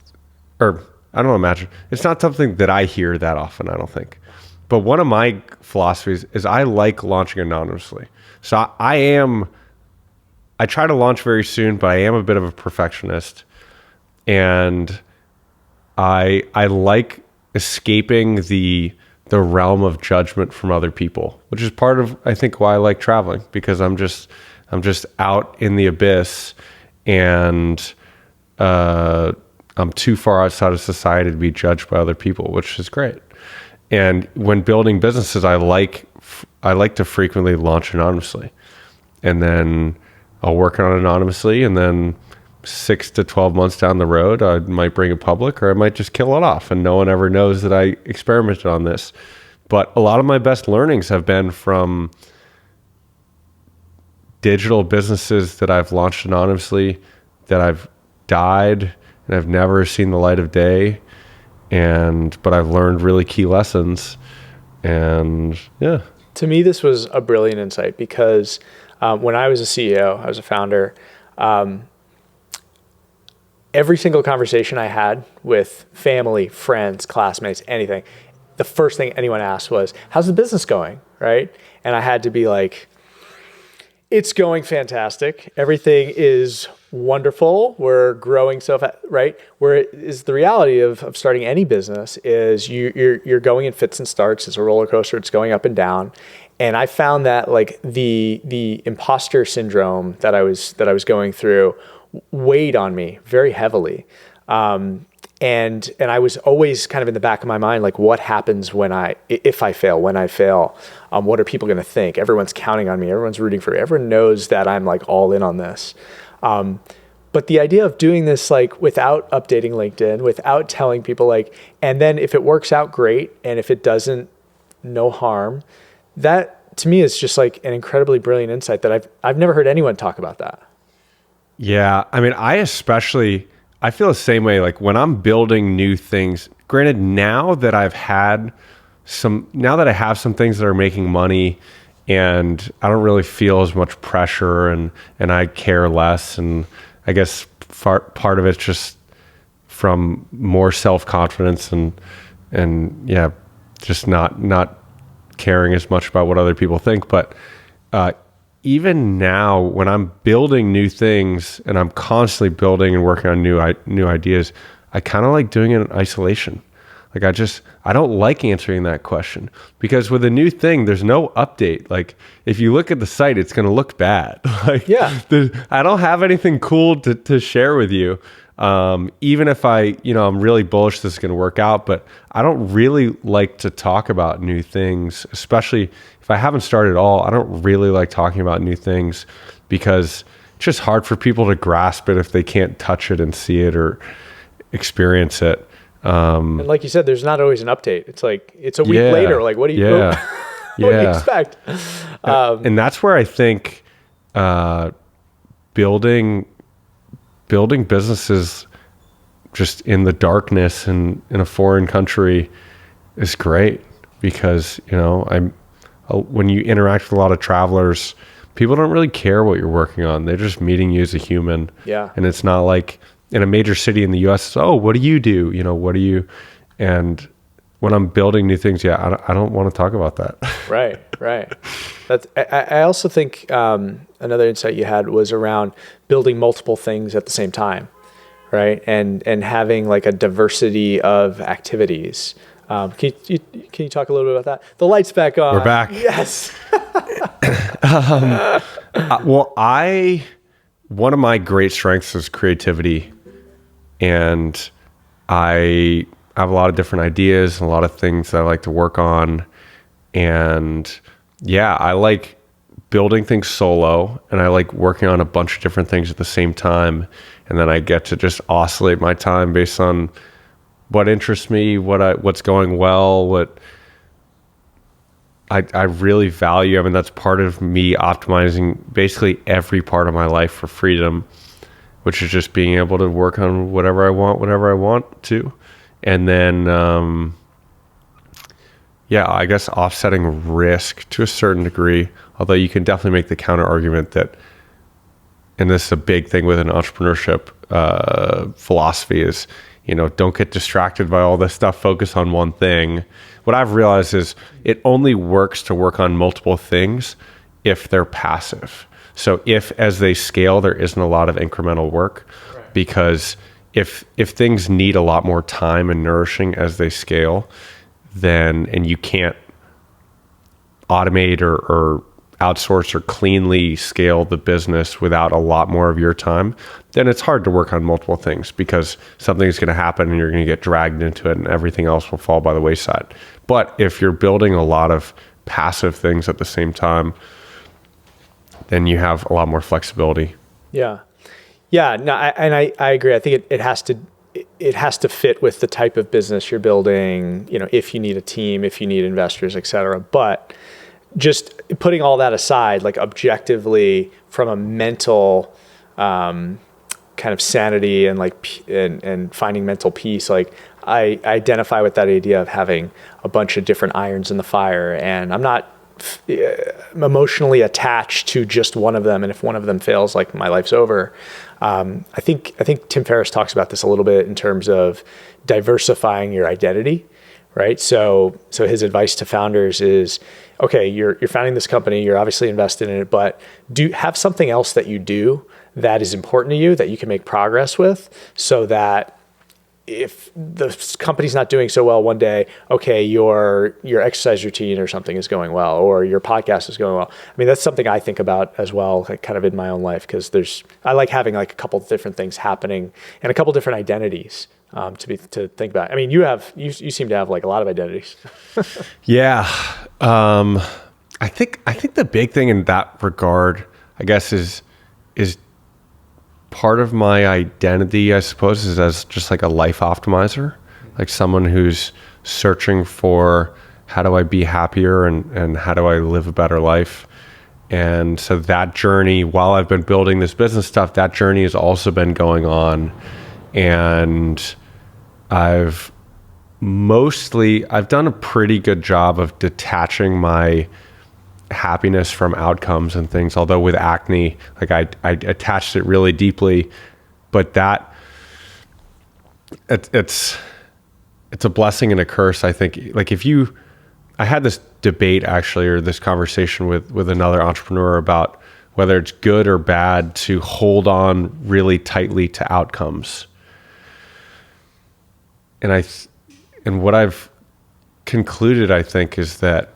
not something that I hear that often, I don't think. But one of my philosophies is I like launching anonymously. So I try to launch very soon, but I am a bit of a perfectionist, and I like escaping the realm of judgment from other people, which is part of, I think, why I like traveling, because I'm just out in the abyss, and I'm too far outside of society to be judged by other people, which is great. And when building businesses, I like to frequently launch anonymously, and then I'll work on it anonymously, and then 6 to 12 months down the road, I might bring it public, or I might just kill it off, and no one ever knows that I experimented on this. But a lot of my best learnings have been from digital businesses that I've launched anonymously, that I've died and I've never seen the light of day, but I've learned really key lessons. And to me, this was a brilliant insight, because when I was a CEO, I was a founder, every single conversation I had with family, friends, classmates, anything, the first thing anyone asked was, "How's the business going?" Right? And I had to be like, It's going fantastic. Everything is wonderful. We're growing so fast, right? Where it is the reality of starting any business is you're going in fits and starts. It's a roller coaster. It's going up and down. And I found that like the imposter syndrome that I was going through weighed on me very heavily. And I was always kind of in the back of my mind, like, what happens if I fail, when I fail? What are people going to think? Everyone's counting on me. Everyone's rooting for me. Everyone knows that I'm like all in on this. But the idea of doing this, like, without updating LinkedIn, without telling people, like, and then if it works out, great. And if it doesn't, no harm. That to me is just like an incredibly brilliant insight that I've never heard anyone talk about that. Yeah. I mean, I feel the same way. Like when I'm building new things, granted, now that I have some things that are making money and I don't really feel as much pressure and I care less. And I guess part of it's just from more self-confidence and yeah, just not caring as much about what other people think. But, even now when I'm building new things and I'm constantly building and working on new ideas, I kind of like doing it in isolation. Like I don't like answering that question because with a new thing, there's no update. Like if you look at the site, it's going to look bad. Like yeah, I don't have anything cool to share with you. Even if I'm really bullish this is going to work out, but I don't really like to talk about new things, especially if I haven't started at all. I don't really like talking about new things because it's just hard for people to grasp it if they can't touch it and see it or experience it. And like you said, there's not always an update. It's like, it's a week later. Like, what do you, what do you expect? And that's where I think, building businesses just in the darkness and in a foreign country is great because, when you interact with a lot of travelers, people don't really care what you're working on. They're just meeting you as a human. Yeah. And it's not like in a major city in the US, oh, what do you do? What do you, and when I'm building new things, I don't want to talk about that. Right. I also think another insight you had was around building multiple things at the same time, right? And having like a diversity of activities. Can you talk a little bit about that? The light's back on. We're back. Yes. Well, one of my great strengths is creativity, and I have a lot of different ideas and a lot of things that I like to work on. And yeah, I like building things solo and I like working on a bunch of different things at the same time. And then I get to just oscillate my time based on what interests me, what's going well, what I really value. I mean, that's part of me optimizing basically every part of my life for freedom, which is just being able to work on whatever I want, whenever I want to. And then, I guess offsetting risk to a certain degree, although you can definitely make the counter argument that, and this is a big thing with an entrepreneurship philosophy is, don't get distracted by all this stuff, focus on one thing. What I've realized is it only works to work on multiple things if they're passive. So if as they scale, there isn't a lot of incremental work, right. Because if things need a lot more time and nourishing as they scale, and you can't automate or outsource or cleanly scale the business without a lot more of your time, then it's hard to work on multiple things because something's going to happen and you're going to get dragged into it and everything else will fall by the wayside. But if you're building a lot of passive things at the same time, then you have a lot more flexibility. Yeah. No, I agree. I think it has to fit with the type of business you're building, if you need a team, if you need investors, et cetera. But just putting all that aside, like objectively from a mental kind of sanity and and finding mental peace, like I identify with that idea of having a bunch of different irons in the fire, and I'm not emotionally attached to just one of them. And if one of them fails, like my life's over. I think Tim Ferriss talks about this a little bit in terms of diversifying your identity, right? So his advice to founders is, okay, you're founding this company, you're obviously invested in it, but have something else that you do that is important to you that you can make progress with, so that if the company's not doing so well one day, okay, your exercise routine or something is going well, or your podcast is going well. I mean, that's something I think about as well, like kind of in my own life, because I like having like a couple of different things happening and a couple different identities to think about. I mean, you seem to have like a lot of identities. Yeah. I think the big thing in that regard, I guess, is part of my identity, I suppose, is as just like a life optimizer, like someone who's searching for how do I be happier and how do I live a better life. And so that journey, while I've been building this business stuff, that journey has also been going on. And I've done a pretty good job of detaching my happiness from outcomes and things. Although with acne, like I attached it really deeply, but it's a blessing and a curse. I think, like I had this debate actually, or this conversation with another entrepreneur about whether it's good or bad to hold on really tightly to outcomes. And what I've concluded, I think, is that,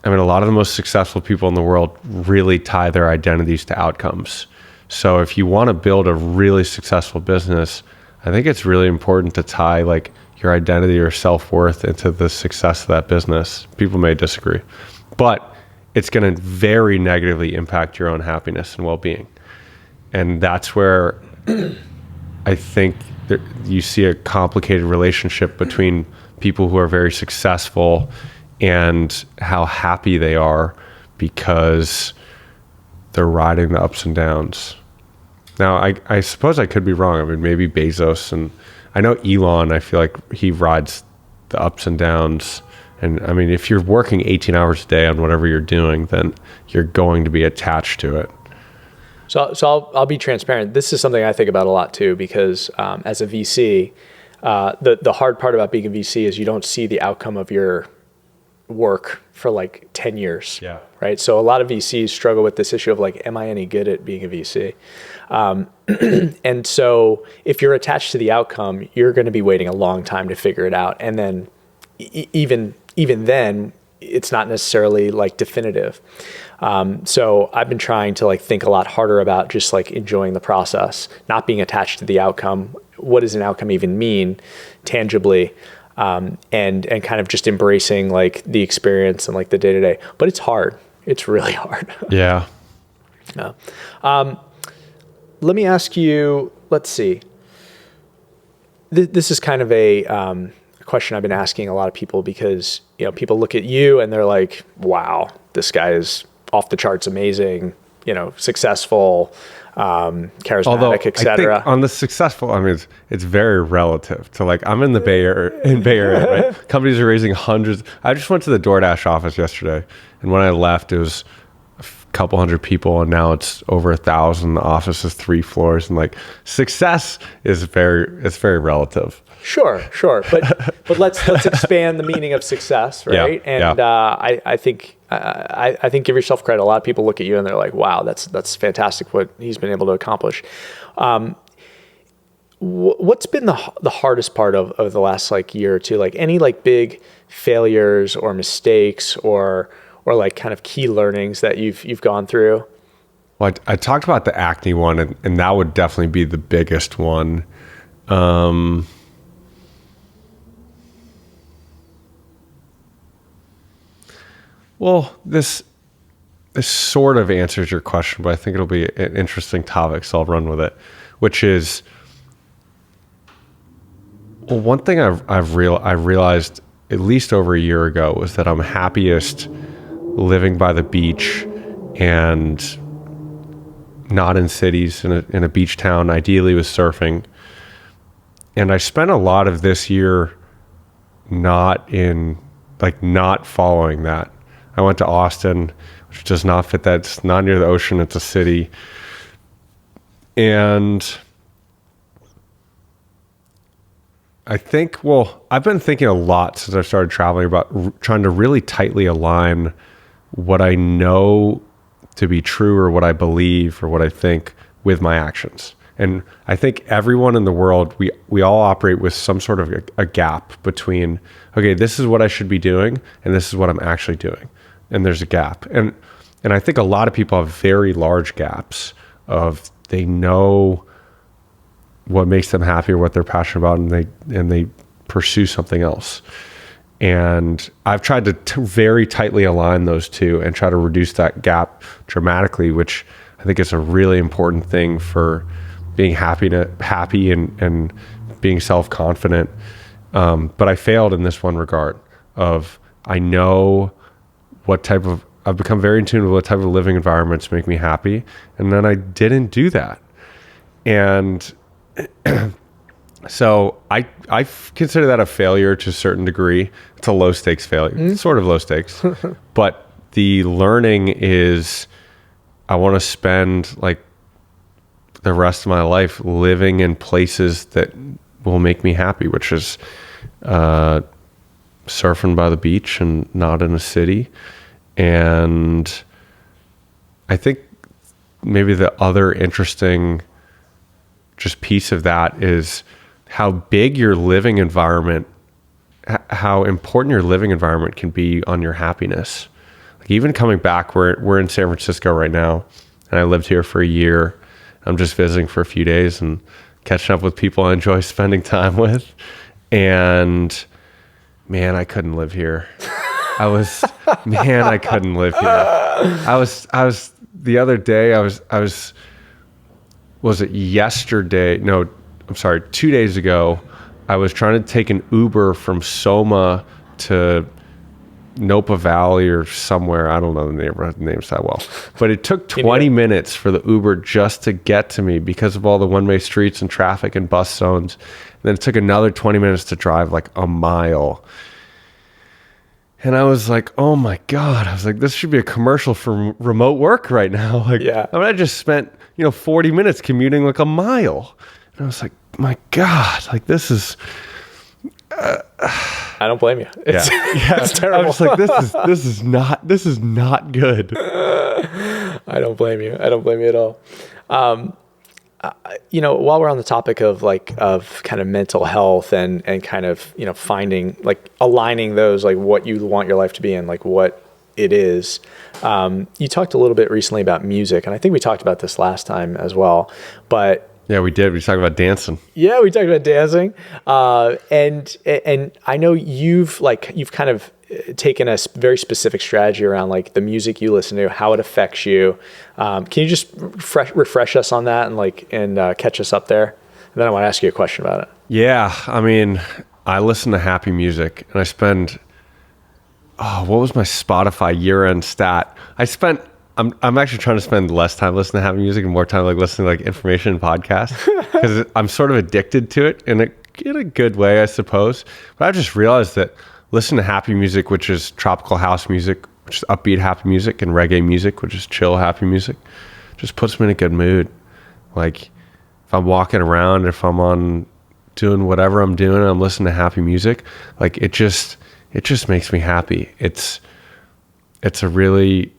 I mean, a lot of the most successful people in the world really tie their identities to outcomes. So if you want to build a really successful business, I think it's really important to tie like your identity or self-worth into the success of that business. People may disagree, but it's going to very negatively impact your own happiness and well-being. And that's where I think that you see a complicated relationship between people who are very successful and how happy they are because they're riding the ups and downs. Now, I suppose I could be wrong. I mean, maybe Bezos, and I know Elon, I feel like he rides the ups and downs. And I mean, if you're working 18 hours a day on whatever you're doing, then you're going to be attached to it. So I'll be transparent. This is something I think about a lot too, because as a VC, the hard part about being a VC is you don't see the outcome of your work for like 10 years. Yeah. Right. So a lot of VCs struggle with this issue of like, am I any good at being a VC? And so if you're attached to the outcome, you're going to be waiting a long time to figure it out. And then even then, it's not necessarily like definitive. So I've been trying to like think a lot harder about just like enjoying the process, not being attached to the outcome. What does an outcome even mean tangibly? And kind of just embracing like the experience and like the day to day, but it's hard. It's really hard. Yeah. Yeah. Let me ask you, let's see. This is kind of a question I've been asking a lot of people, because, you know, people look at you and they're like, wow, this guy is off the charts amazing, you know, successful, charismatic, et cetera. I think on the successful, I mean, it's very relative to like, I'm in the Bay Area, right? Companies are raising hundreds. I just went to the DoorDash office yesterday, and when I left, it was a couple hundred people, and now it's over 1,000. The office is 3 floors, and like success is very relative. Sure. But let's expand the meaning of success, right? Yeah, and I think give yourself credit. A lot of people look at you and they're like, wow, that's fantastic what he's been able to accomplish. What's been the hardest part of the last like year or two? Like any like big failures or mistakes or like kind of key learnings that you've gone through? Well, I talked about the acne one, and that would definitely be the biggest one. Well, this sort of answers your question, but I think it'll be an interesting topic, so I'll run with it, which is, well, one thing I realized at least over a year ago was that I'm happiest living by the beach and not in cities, in a beach town, ideally with surfing. And I spent a lot of this year not following that. I went to Austin, which does not fit that. It's not near the ocean. It's a city. And I think, well, I've been thinking a lot since I started traveling about trying to really tightly align what I know to be true or what I believe or what I think with my actions. And I think everyone in the world, we all operate with some sort of a gap between, okay, this is what I should be doing and this is what I'm actually doing. And there's a gap. And I think a lot of people have very large gaps of they know what makes them happy or what they're passionate about, and they pursue something else. And I've tried to very tightly align those two and try to reduce that gap dramatically, which I think is a really important thing for being happy and being self-confident. But I failed in this one regard of I know I've become very in tune with what type of living environments make me happy. And then I didn't do that. And so I consider that a failure to a certain degree. It's a low stakes failure. It's sort of low stakes. But the learning is I want to spend like the rest of my life living in places that will make me happy, which is surfing by the beach and not in a city. And I think maybe the other interesting just piece of that is how big your living environment, how important your living environment can be on your happiness. Like even coming back, we're in San Francisco right now, and I lived here for a year. I'm just visiting for a few days and catching up with people I enjoy spending time with. And man, I couldn't live here. I couldn't live here. I was the other day, was it yesterday? No, I'm sorry, 2 days ago, I was trying to take an Uber from Soma to Nopa Valley or somewhere. I don't know the neighborhood names that well, but it took 20 minutes for the Uber just to get to me because of all the one-way streets and traffic and bus zones. And then it took another 20 minutes to drive like a mile. And I was like, oh my God. I was like, this should be a commercial for remote work right now. Like, yeah. I mean, I just spent, 40 minutes commuting like a mile. And I was like, my God, like this is... I don't blame you. It's terrible. I was like, this is not good. I don't blame you. I don't blame you at all. While we're on the topic of kind of mental health and kind of, finding like aligning those, like what you want your life to be and like what it is. You talked a little bit recently about music, and I think we talked about this last time as well, but yeah, we did. We talked about dancing. Yeah, we talked about dancing. And I know you've kind of taken a very specific strategy around like the music you listen to, how it affects you. Can you just refresh us on that and catch us up there? And then I want to ask you a question about it. Yeah. I mean, I listen to happy music and I spend, what was my Spotify year-end stat? I'm actually trying to spend less time listening to happy music and more time like listening to like information and podcasts because I'm sort of addicted to it in a good way, I suppose. But I just realized that listening to happy music, which is tropical house music, which is upbeat happy music, and reggae music, which is chill happy music, just puts me in a good mood. Like if I'm walking around, if I'm on doing whatever I'm doing, and I'm listening to happy music, like it just makes me happy. It's a really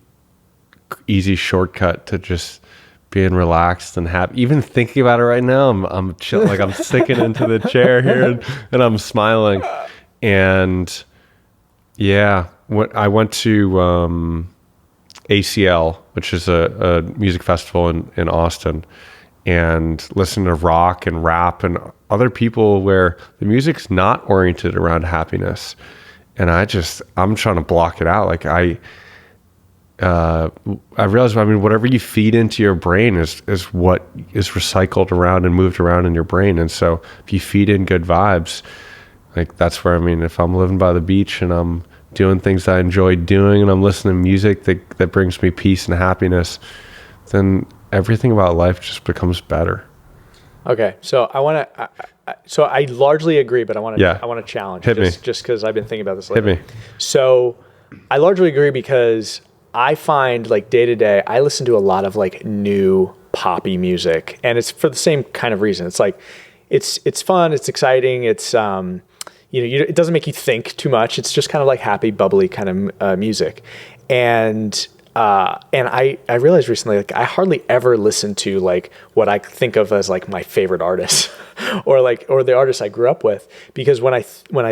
easy shortcut to just being relaxed and happy. Even thinking about it right now, I'm chill, like I'm sinking into the chair here and I'm smiling. And yeah, I went to ACL, which is a music festival in Austin, and listened to rock and rap and other people where the music's not oriented around happiness. And I'm trying to block it out. Like I realized, whatever you feed into your brain is what is recycled around and moved around in your brain. And so if you feed in good vibes, like that's where, if I'm living by the beach and I'm doing things I enjoy doing and I'm listening to music that brings me peace and happiness, then everything about life just becomes better. Okay. So I largely agree, but I want to challenge just because I've been thinking about this lately. Hit me. So I largely agree because I find like day to day, I listen to a lot of like new poppy music, and it's for the same kind of reason. It's like, it's fun, it's exciting, it's it doesn't make you think too much. It's just kind of like happy, bubbly kind of music. And I realized recently, like, I hardly ever listen to like what I think of as like my favorite artists or the artists I grew up with, because when I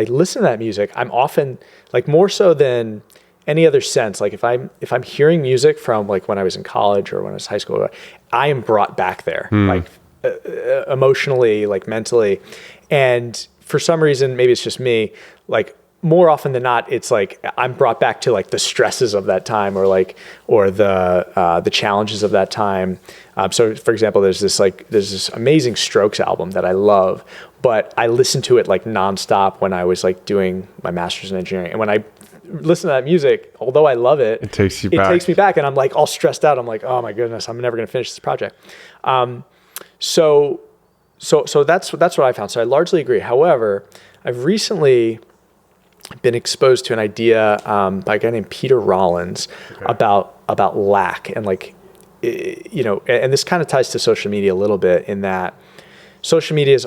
listen to that music, I'm often, like, more so than any other sense, like if I'm hearing music from like when I was in college or when I was in high school, I am brought back there, like emotionally, like mentally. And for some reason, maybe it's just me, like, more often than not, it's like I'm brought back to like the stresses of that time, or the challenges of that time. So for example, there's this amazing Strokes album that I love, but I listened to it like nonstop when I was like doing my master's in engineering. And when I listen to that music, although I love it, it takes me back, and I'm like all stressed out. I'm like, oh my goodness, I'm never going to finish this project. So that's what I found. So I largely agree. However, I've recently been exposed to an idea by a guy named Peter Rollins about lack, and like, and this kind of ties to social media a little bit, in that social media is,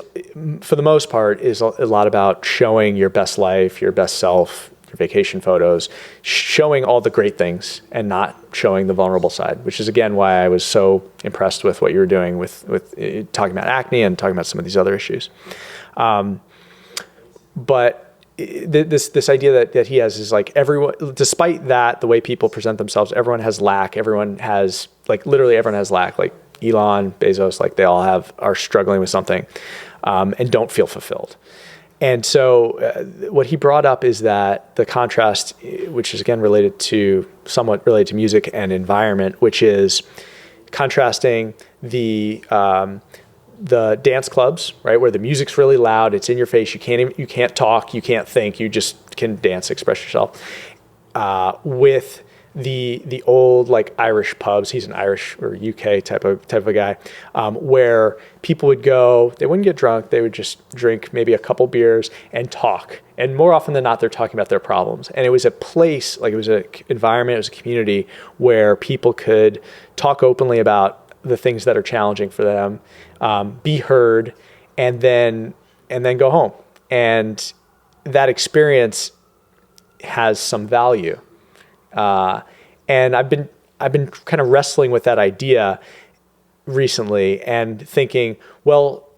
for the most part, is a lot about showing your best life, your best self, your vacation photos, showing all the great things and not showing the vulnerable side, which is again why I was so impressed with what you were doing with talking about acne and talking about some of these other issues. But this idea that he has is like, everyone, despite that, the way people present themselves, everyone has lack. Everyone has, like, literally everyone has lack. Like Elon, Bezos, like, they all are struggling with something, and don't feel fulfilled. And so what he brought up is that the contrast, which is again somewhat related to music and environment, which is contrasting the dance clubs, right, where the music's really loud, it's in your face, you can't talk, you can't think, you just can dance, express yourself, with the old like Irish pubs. He's an Irish or UK type of guy, where people would go, they wouldn't get drunk, they would just drink maybe a couple beers and talk. And more often than not, they're talking about their problems. And it was a place, like, it was an environment, it was a community where people could talk openly about the things that are challenging for them, be heard, and then go home. And that experience has some value. And I've been kind of wrestling with that idea recently and thinking, well,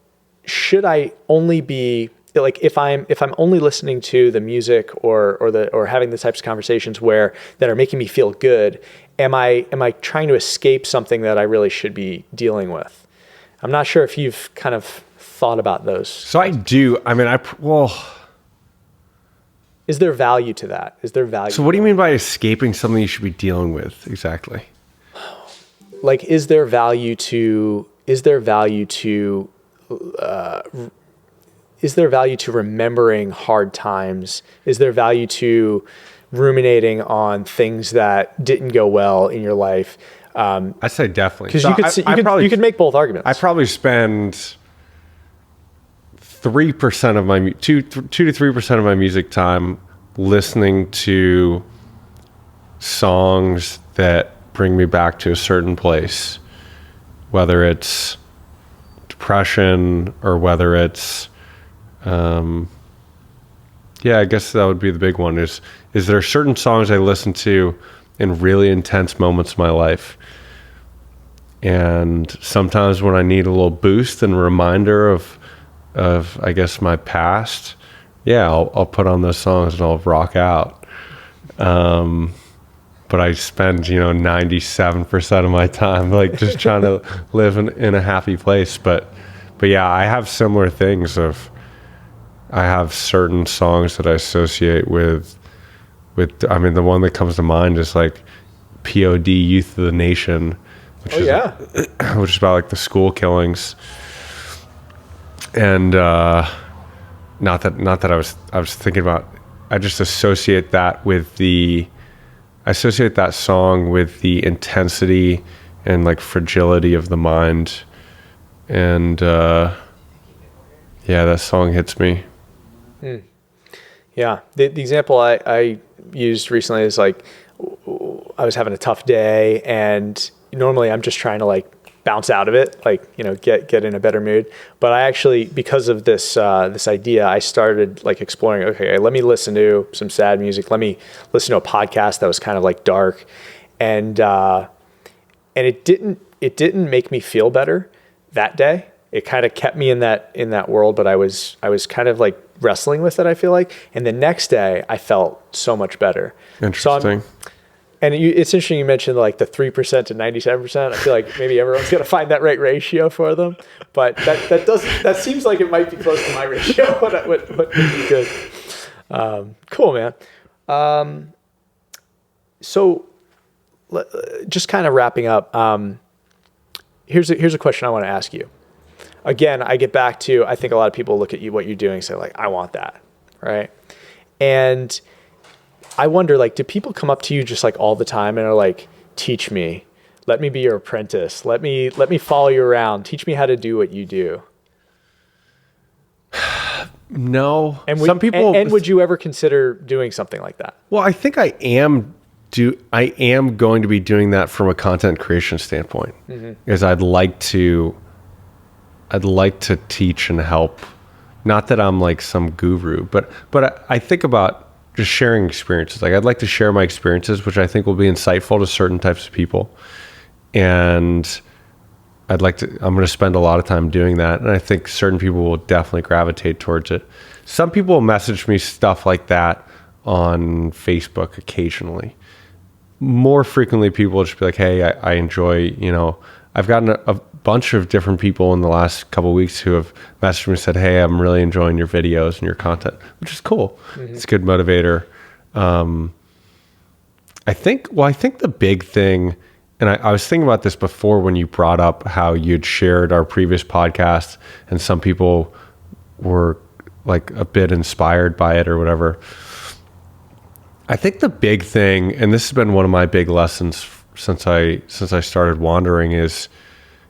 should I only be like, if I'm only listening to the music or having the types of conversations that are making me feel good, am I trying to escape something that I really should be dealing with? I'm not sure if you've kind of thought about those. So I do. I mean, is there value to that? Is there value? So what do you mean by escaping something you should be dealing with exactly? Like, is there value to remembering hard times? Is there value to ruminating on things that didn't go well in your life? I say definitely. Because you could make both arguments. I probably spend 3% of my 2 to 3% of my music time listening to songs that bring me back to a certain place, whether it's depression or whether it's I guess that would be the big one, is there certain songs I listen to in really intense moments of my life, and sometimes when I need a little boost and a reminder of I guess my past, I'll put on those songs and I'll rock out. But I spend 97% of my time like just trying to live in a happy place. But yeah, I have similar things. I have certain songs that I associate with. I mean, the one that comes to mind is like POD, Youth of the Nation, which is about like the school killings. And not that I was thinking about, I just associate that song with the intensity and like fragility of the mind. And that song hits me. Yeah. The example I used recently is like, I was having a tough day, and normally I'm just trying to like bounce out of it, like, get in a better mood. But I actually, because of this idea, I started like exploring, okay, let me listen to some sad music. Let me listen to a podcast that was kind of like dark. And it didn't make me feel better that day. It kind of kept me in that world, but I was kind of like wrestling with it, I feel like. And the next day I felt so much better. Interesting. It's interesting you mentioned like the 3% to 97%. I feel like maybe everyone's going to find that right ratio for them, but that seems like it might be close to my ratio. What would be good? Cool, man. So just kind of wrapping up. Here's a question I want to ask you. Again, I get back to, I think a lot of people look at what you're doing and say like, I want that, right? And I wonder, like, do people come up to you just like all the time and are like, teach me, let me be your apprentice. Let me follow you around. Teach me how to do what you do. No. And some people, and would you ever consider doing something like that? well, I think I am going to be doing that from a content creation standpoint, because I'd like to teach and help. Not that I'm like some guru, but I think about just sharing experiences. Like, I'd like to share my experiences, which I think will be insightful to certain types of people. And I'm going to spend a lot of time doing that. And I think certain people will definitely gravitate towards it. Some people will message me stuff like that on Facebook occasionally. More frequently, people will just be like, hey, I enjoy, I've gotten a bunch of different people in the last couple of weeks who have messaged me and said, hey, I'm really enjoying your videos and your content, which is cool. It's a good motivator. I think the big thing, and I was thinking about this before when you brought up how you'd shared our previous podcast and some people were like a bit inspired by it or whatever. I think the big thing, and this has been one of my big lessons since I started wandering, is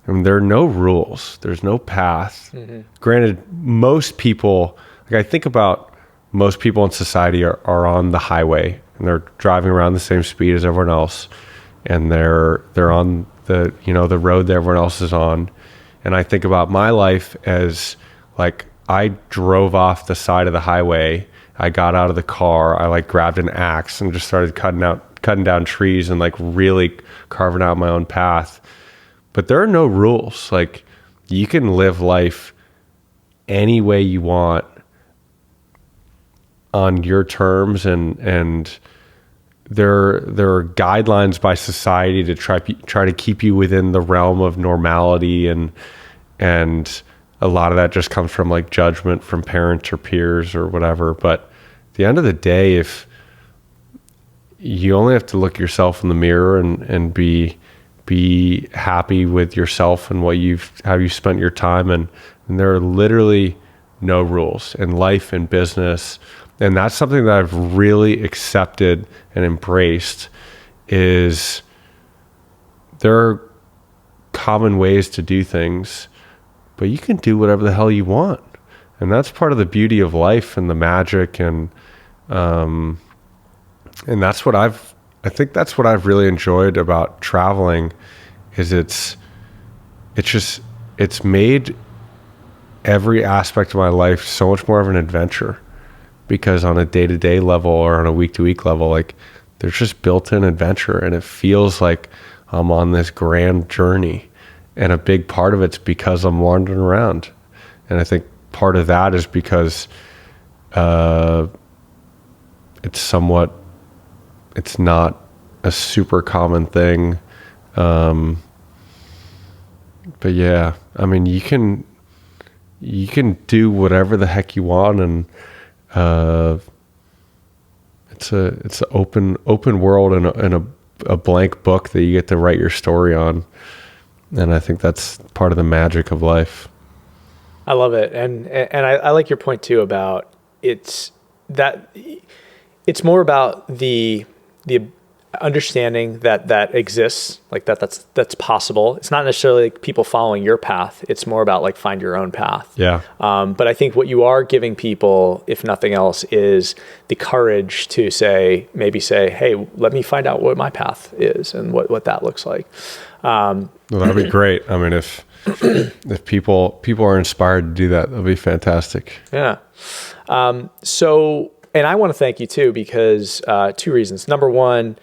there are no rules. There's no path. Granted, most people, like I think about most people in society are on the highway and they're driving around the same speed as everyone else, and they're on the the road that everyone else is on. And I think about my life as like, I drove off the side of the highway. I got out of the car. I like grabbed an axe and just started cutting down trees and like really carving out my own path. But there are no rules. Like, you can live life any way you want on your terms, and there are guidelines by society to try to keep you within the realm of normality, and a lot of that just comes from like judgment from parents or peers or whatever. But at the end of the day, if you only have to look yourself in the mirror and be happy with yourself and how you spent your time, and there are literally no rules in life and business. And that's something that I've really accepted and embraced, is there are common ways to do things, but you can do whatever the hell you want. And that's part of the beauty of life and the magic. And that's what I think that's what I've really enjoyed about traveling, is it's made every aspect of my life so much more of an adventure, because on a day-to-day level or on a week-to-week level, like, there's just built-in adventure, and it feels like I'm on this grand journey. And a big part of it's because I'm wandering around. And I think part of that is because it's not a super common thing. But yeah, I mean, you can do whatever the heck you want, and it's an open world and a blank book that you get to write your story on. And I think that's part of the magic of life. I love it. And I like your point too about it's more about the understanding that exists, like that's possible. It's not necessarily like people following your path. It's more about like find your own path. Yeah. But I think what you are giving people, if nothing else, is the courage to maybe say, hey, let me find out what my path is and what that looks like. Well, that'd be great. I mean, if people are inspired to do that, that'll be fantastic. Yeah. And I want to thank you too, because 2 reasons. Number one,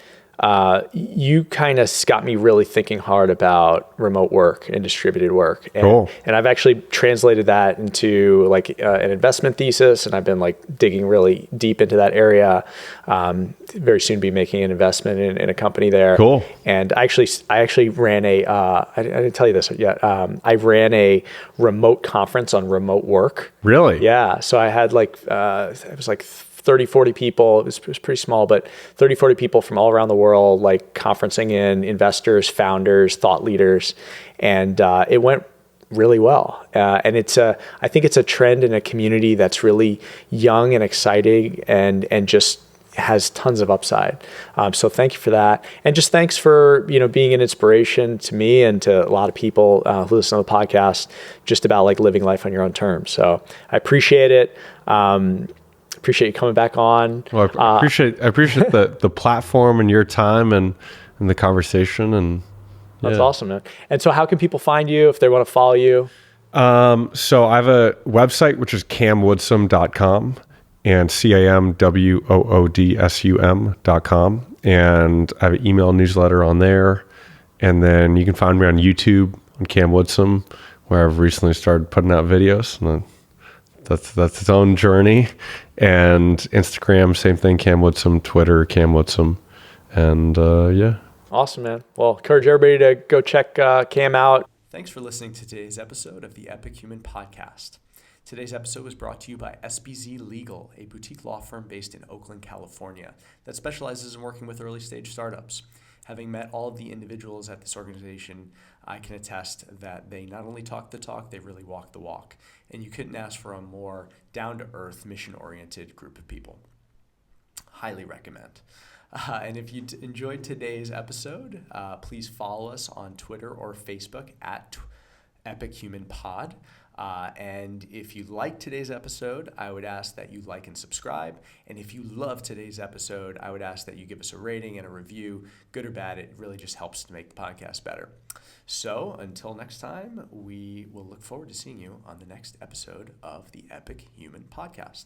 you kind of got me really thinking hard about remote work and distributed work. And, Cool. And I've actually translated that into like an investment thesis, and I've been like digging really deep into that area. Very soon be making an investment in a company there. Cool. And I actually ran I didn't tell you this yet. I ran a remote conference on remote work. Really? Yeah. So I had it was like 30, 40 people. It was pretty small, but 30, 40 people from all around the world, like conferencing in investors, founders, thought leaders. And it went really well. And I think it's a trend in a community that's really young and exciting and just has tons of upside. So thank you for that. And just thanks for, being an inspiration to me and to a lot of people who listen to the podcast, just about like living life on your own terms. So I appreciate it. Appreciate you coming back on. Well, I appreciate the platform and your time and the conversation. And That's awesome, man. And so how can people find you if they want to follow you? So I have a website, which is camwoodsum.com and camwoodsum.com. And I have an email newsletter on there. And then you can find me on YouTube on Cam Woodsum, where I've recently started putting out videos. And that's its own journey. And Instagram, same thing, Cam Woodsum. Twitter, Cam Woodsum. And yeah. Awesome, man. Well, encourage everybody to go check Cam out. Thanks for listening to today's episode of the Epic Human Podcast. Today's episode was brought to you by SBZ Legal, a boutique law firm based in Oakland, California, that specializes in working with early stage startups. Having met all of the individuals at this organization, I can attest that they not only talk the talk, they really walk the walk. And you couldn't ask for a more down-to-earth, mission-oriented group of people. Highly recommend. And if you enjoyed today's episode, please follow us on Twitter or Facebook at Epic Human Pod. And if you liked today's episode, I would ask that you like and subscribe. And if you love today's episode, I would ask that you give us a rating and a review, good or bad. It really just helps to make the podcast better. So until next time, we will look forward to seeing you on the next episode of the Epic Human Podcast.